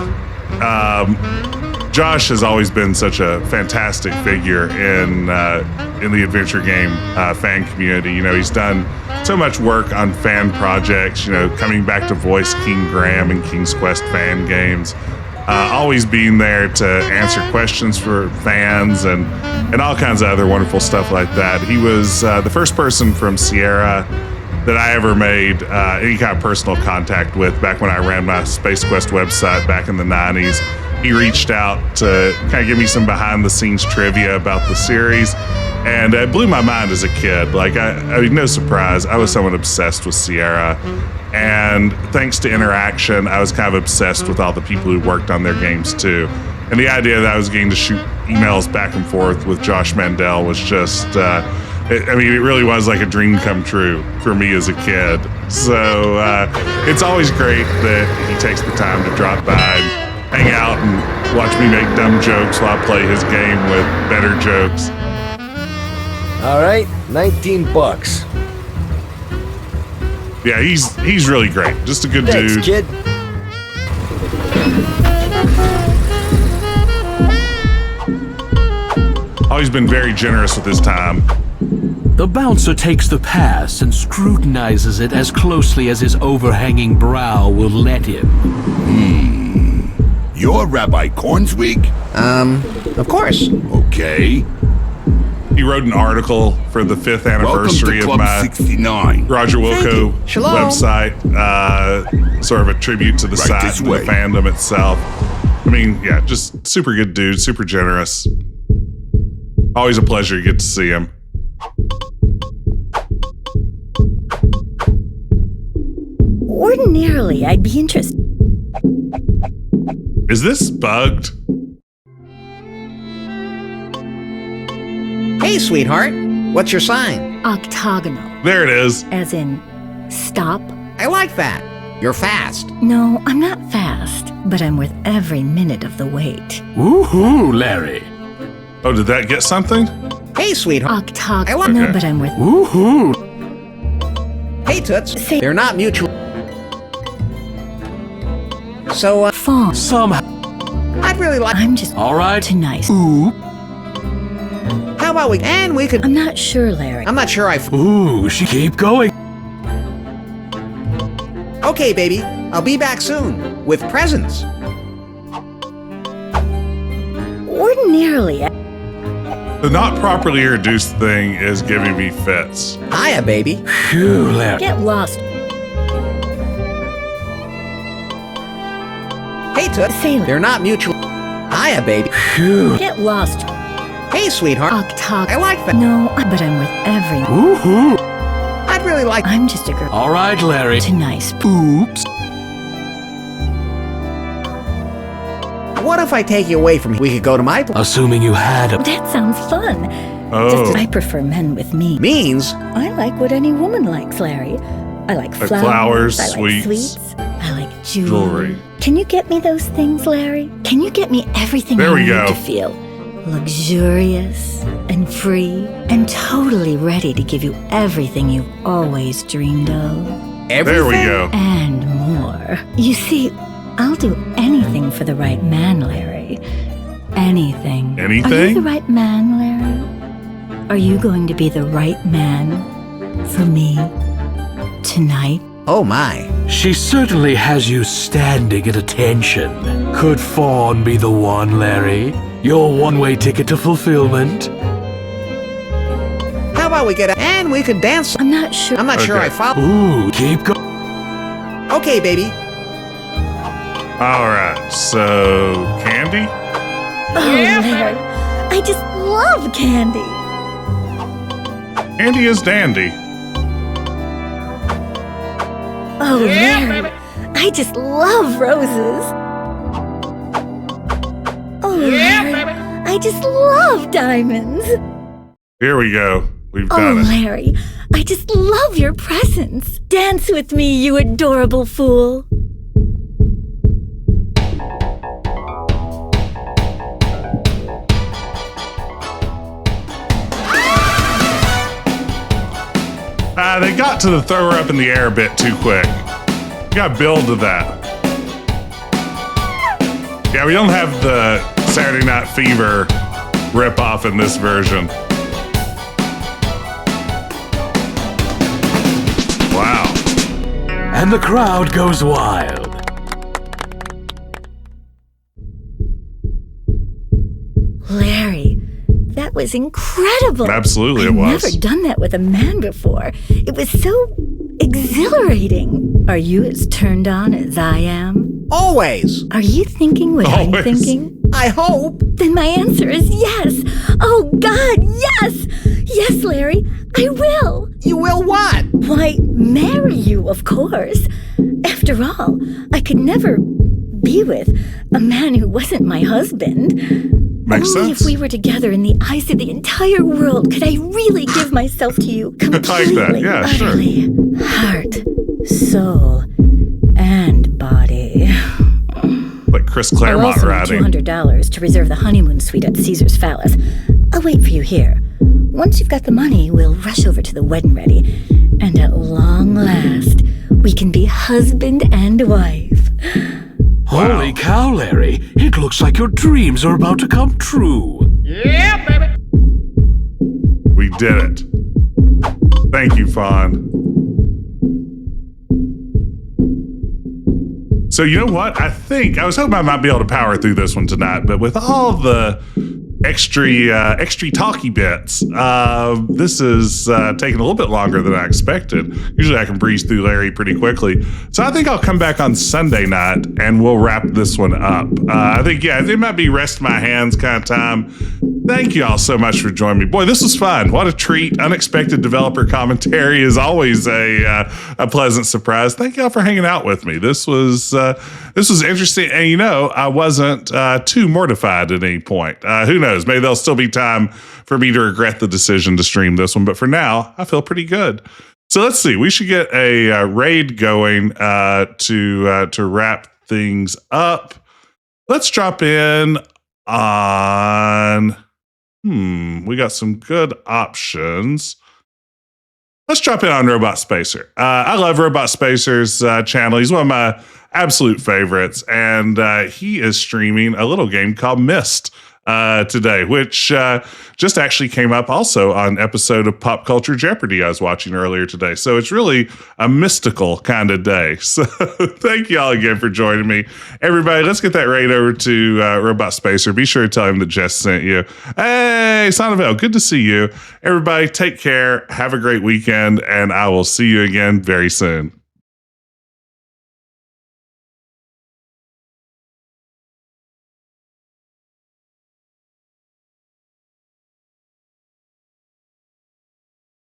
Josh has always been such a fantastic figure in the adventure game fan community. You know, he's done so much work on fan projects. You know, coming back to voice King Graham and King's Quest fan games. Always being there to answer questions for fans and all kinds of other wonderful stuff like that. He was the first person from Sierra that I ever made any kind of personal contact with back when I ran my Space Quest website back in the 90s. He reached out to kind of give me some behind the scenes trivia about the series. And it blew my mind as a kid. Like, I mean, no surprise, I was someone obsessed with Sierra. And thanks to Interaction, I was kind of obsessed with all the people who worked on their games too. And the idea that I was getting to shoot emails back and forth with Josh Mandel was just, it really was like a dream come true for me as a kid. So it's always great that he takes the time to drop by and hang out and watch me make dumb jokes while I play his game with better jokes. All right, $19. Yeah, he's really great. Just a good Thanks, dude. kid. Always been very generous with his time. The bouncer takes the pass and scrutinizes it as closely as his overhanging brow will let him. You're Rabbi Cornsweek? Of course. Okay. He wrote an article for the 5th anniversary of Club my 69. Roger Wilco Shalom. website. Sort of a tribute to the Right site this and the way. fandom itself. I mean, yeah, just super good dude, super generous. Always a pleasure to get to see him. Ordinarily, I'd be interested. Is this bugged? Hey, sweetheart. What's your sign? Octagonal. There it is. As in, stop. I like that. You're fast. No, I'm not fast, but I'm worth every minute of the wait. Woohoo, Larry. Oh, did that get something? Hey, sweetheart. Octagonal. No, Okay. but I'm worth. Woohoo. Hey, Toots. Say- They're not mutual. So, Fawn. Somehow. I'd really like. I'm just All right. too nice. Ooh. How about we? And we could. I'm not sure, Larry. I'm not sure I. Ooh, she keep going. Okay, baby. I'll be back soon with presents. Ordinarily, The not properly introduced thing is giving me fits. Hiya, baby. Phew, Larry. get lost. Hey, Toots. Sailor. They're not mutual. Hiya, baby. Phew. Get lost. Hey, sweetheart. Octagonal. I like that. No, but I'm worth every. Woohoo. I'd really like. I'm just a girl. All right, Larry. Too nice. Oops. What if I take you away from here? We could go to my place. Assuming you had a... That sounds fun. Oh. Just I prefer men with me. Means? I like what any woman likes, Larry. I like flowers. I like sweets. I like jewelry. Can you get me those things, Larry? Can you get me everything I need to feel luxurious and free and totally ready to give you everything you've always dreamed of? Everything? There we go. And more. You see, I'll do anything for the right man, Larry. Anything. Anything? Are you the right man, Larry? Are you going to be the right man for me tonight? Oh my. She certainly has you standing at attention. Could Fawn be the one, Larry? Your one-way ticket to fulfillment? How about we get a... And we could dance. I'm not sure. I'm not sure I follow. Ooh, keep going. Okay, baby. All right, so Candy? Oh, Larry, I just love candy. Candy is dandy. Oh, Larry, I just love roses. Oh, Larry, I just love diamonds. Here we go. We've Oh, done it. Larry, I just love your presence. Dance with me, you adorable fool. They got to the throw her up in the air a bit too quick. You gotta build to that. Yeah, we don't have the Saturday Night Fever ripoff in this version. Wow. And the crowd goes wild. Larry, that was incredible. Absolutely, it was. I've never done that with a man before. It was so exhilarating. Are you as turned on as I am? Always. Are you thinking what I'm Always. thinking? I hope. Then my answer is yes. Oh, God, yes. Yes, Larry, I will. You will what? Why, marry you, of course. After all, I could never be with a man who wasn't my husband. Makes Only sense. if we were together in the eyes of the entire world could I really give myself to you completely, Like that, yeah, sure. utterly. Heart, soul, and body. Like Chris I'll Claremont also need writing. $200 to reserve the honeymoon suite at Caesar's Palace. I'll wait for you here. Once you've got the money, we'll rush over to the wedding ready. And at long last, we can be husband and wife. Holy cow, Larry. It looks like your dreams are about to come true. Yeah, baby. We did it. Thank you, Fawn. So you know what? I was hoping I might be able to power through this one tonight, but with all the extra talky bits, this is taking a little bit longer than I expected. Usually I can breeze through Larry pretty quickly. So I think I'll come back on Sunday night and we'll wrap this one up. I think it might be rest my hands kind of time. Thank you all so much for joining me. Boy, this was fun. What a treat. Unexpected developer commentary is always a pleasant surprise. Thank y'all for hanging out with me. This was interesting. And I wasn't too mortified at any point. Who knows? Maybe there'll still be time for me to regret the decision to stream this one. But for now, I feel pretty good. So let's see. We should get a raid going to wrap things up. Let's drop in on... we got some good options. Let's drop in on Robot Spacer. I love Robot Spacer's channel. He's one of my absolute favorites. And he is streaming a little game called Myst today, which just actually came up also on an episode of Pop Culture Jeopardy I was watching earlier today. So it's really a mystical kind of day. So thank you all again for joining me. Everybody, let's get that raid over to Robot Spacer. Be sure to tell him that Jess sent you. Hey, Sonneville, good to see you. Everybody, take care. Have a great weekend, and I will see you again very soon.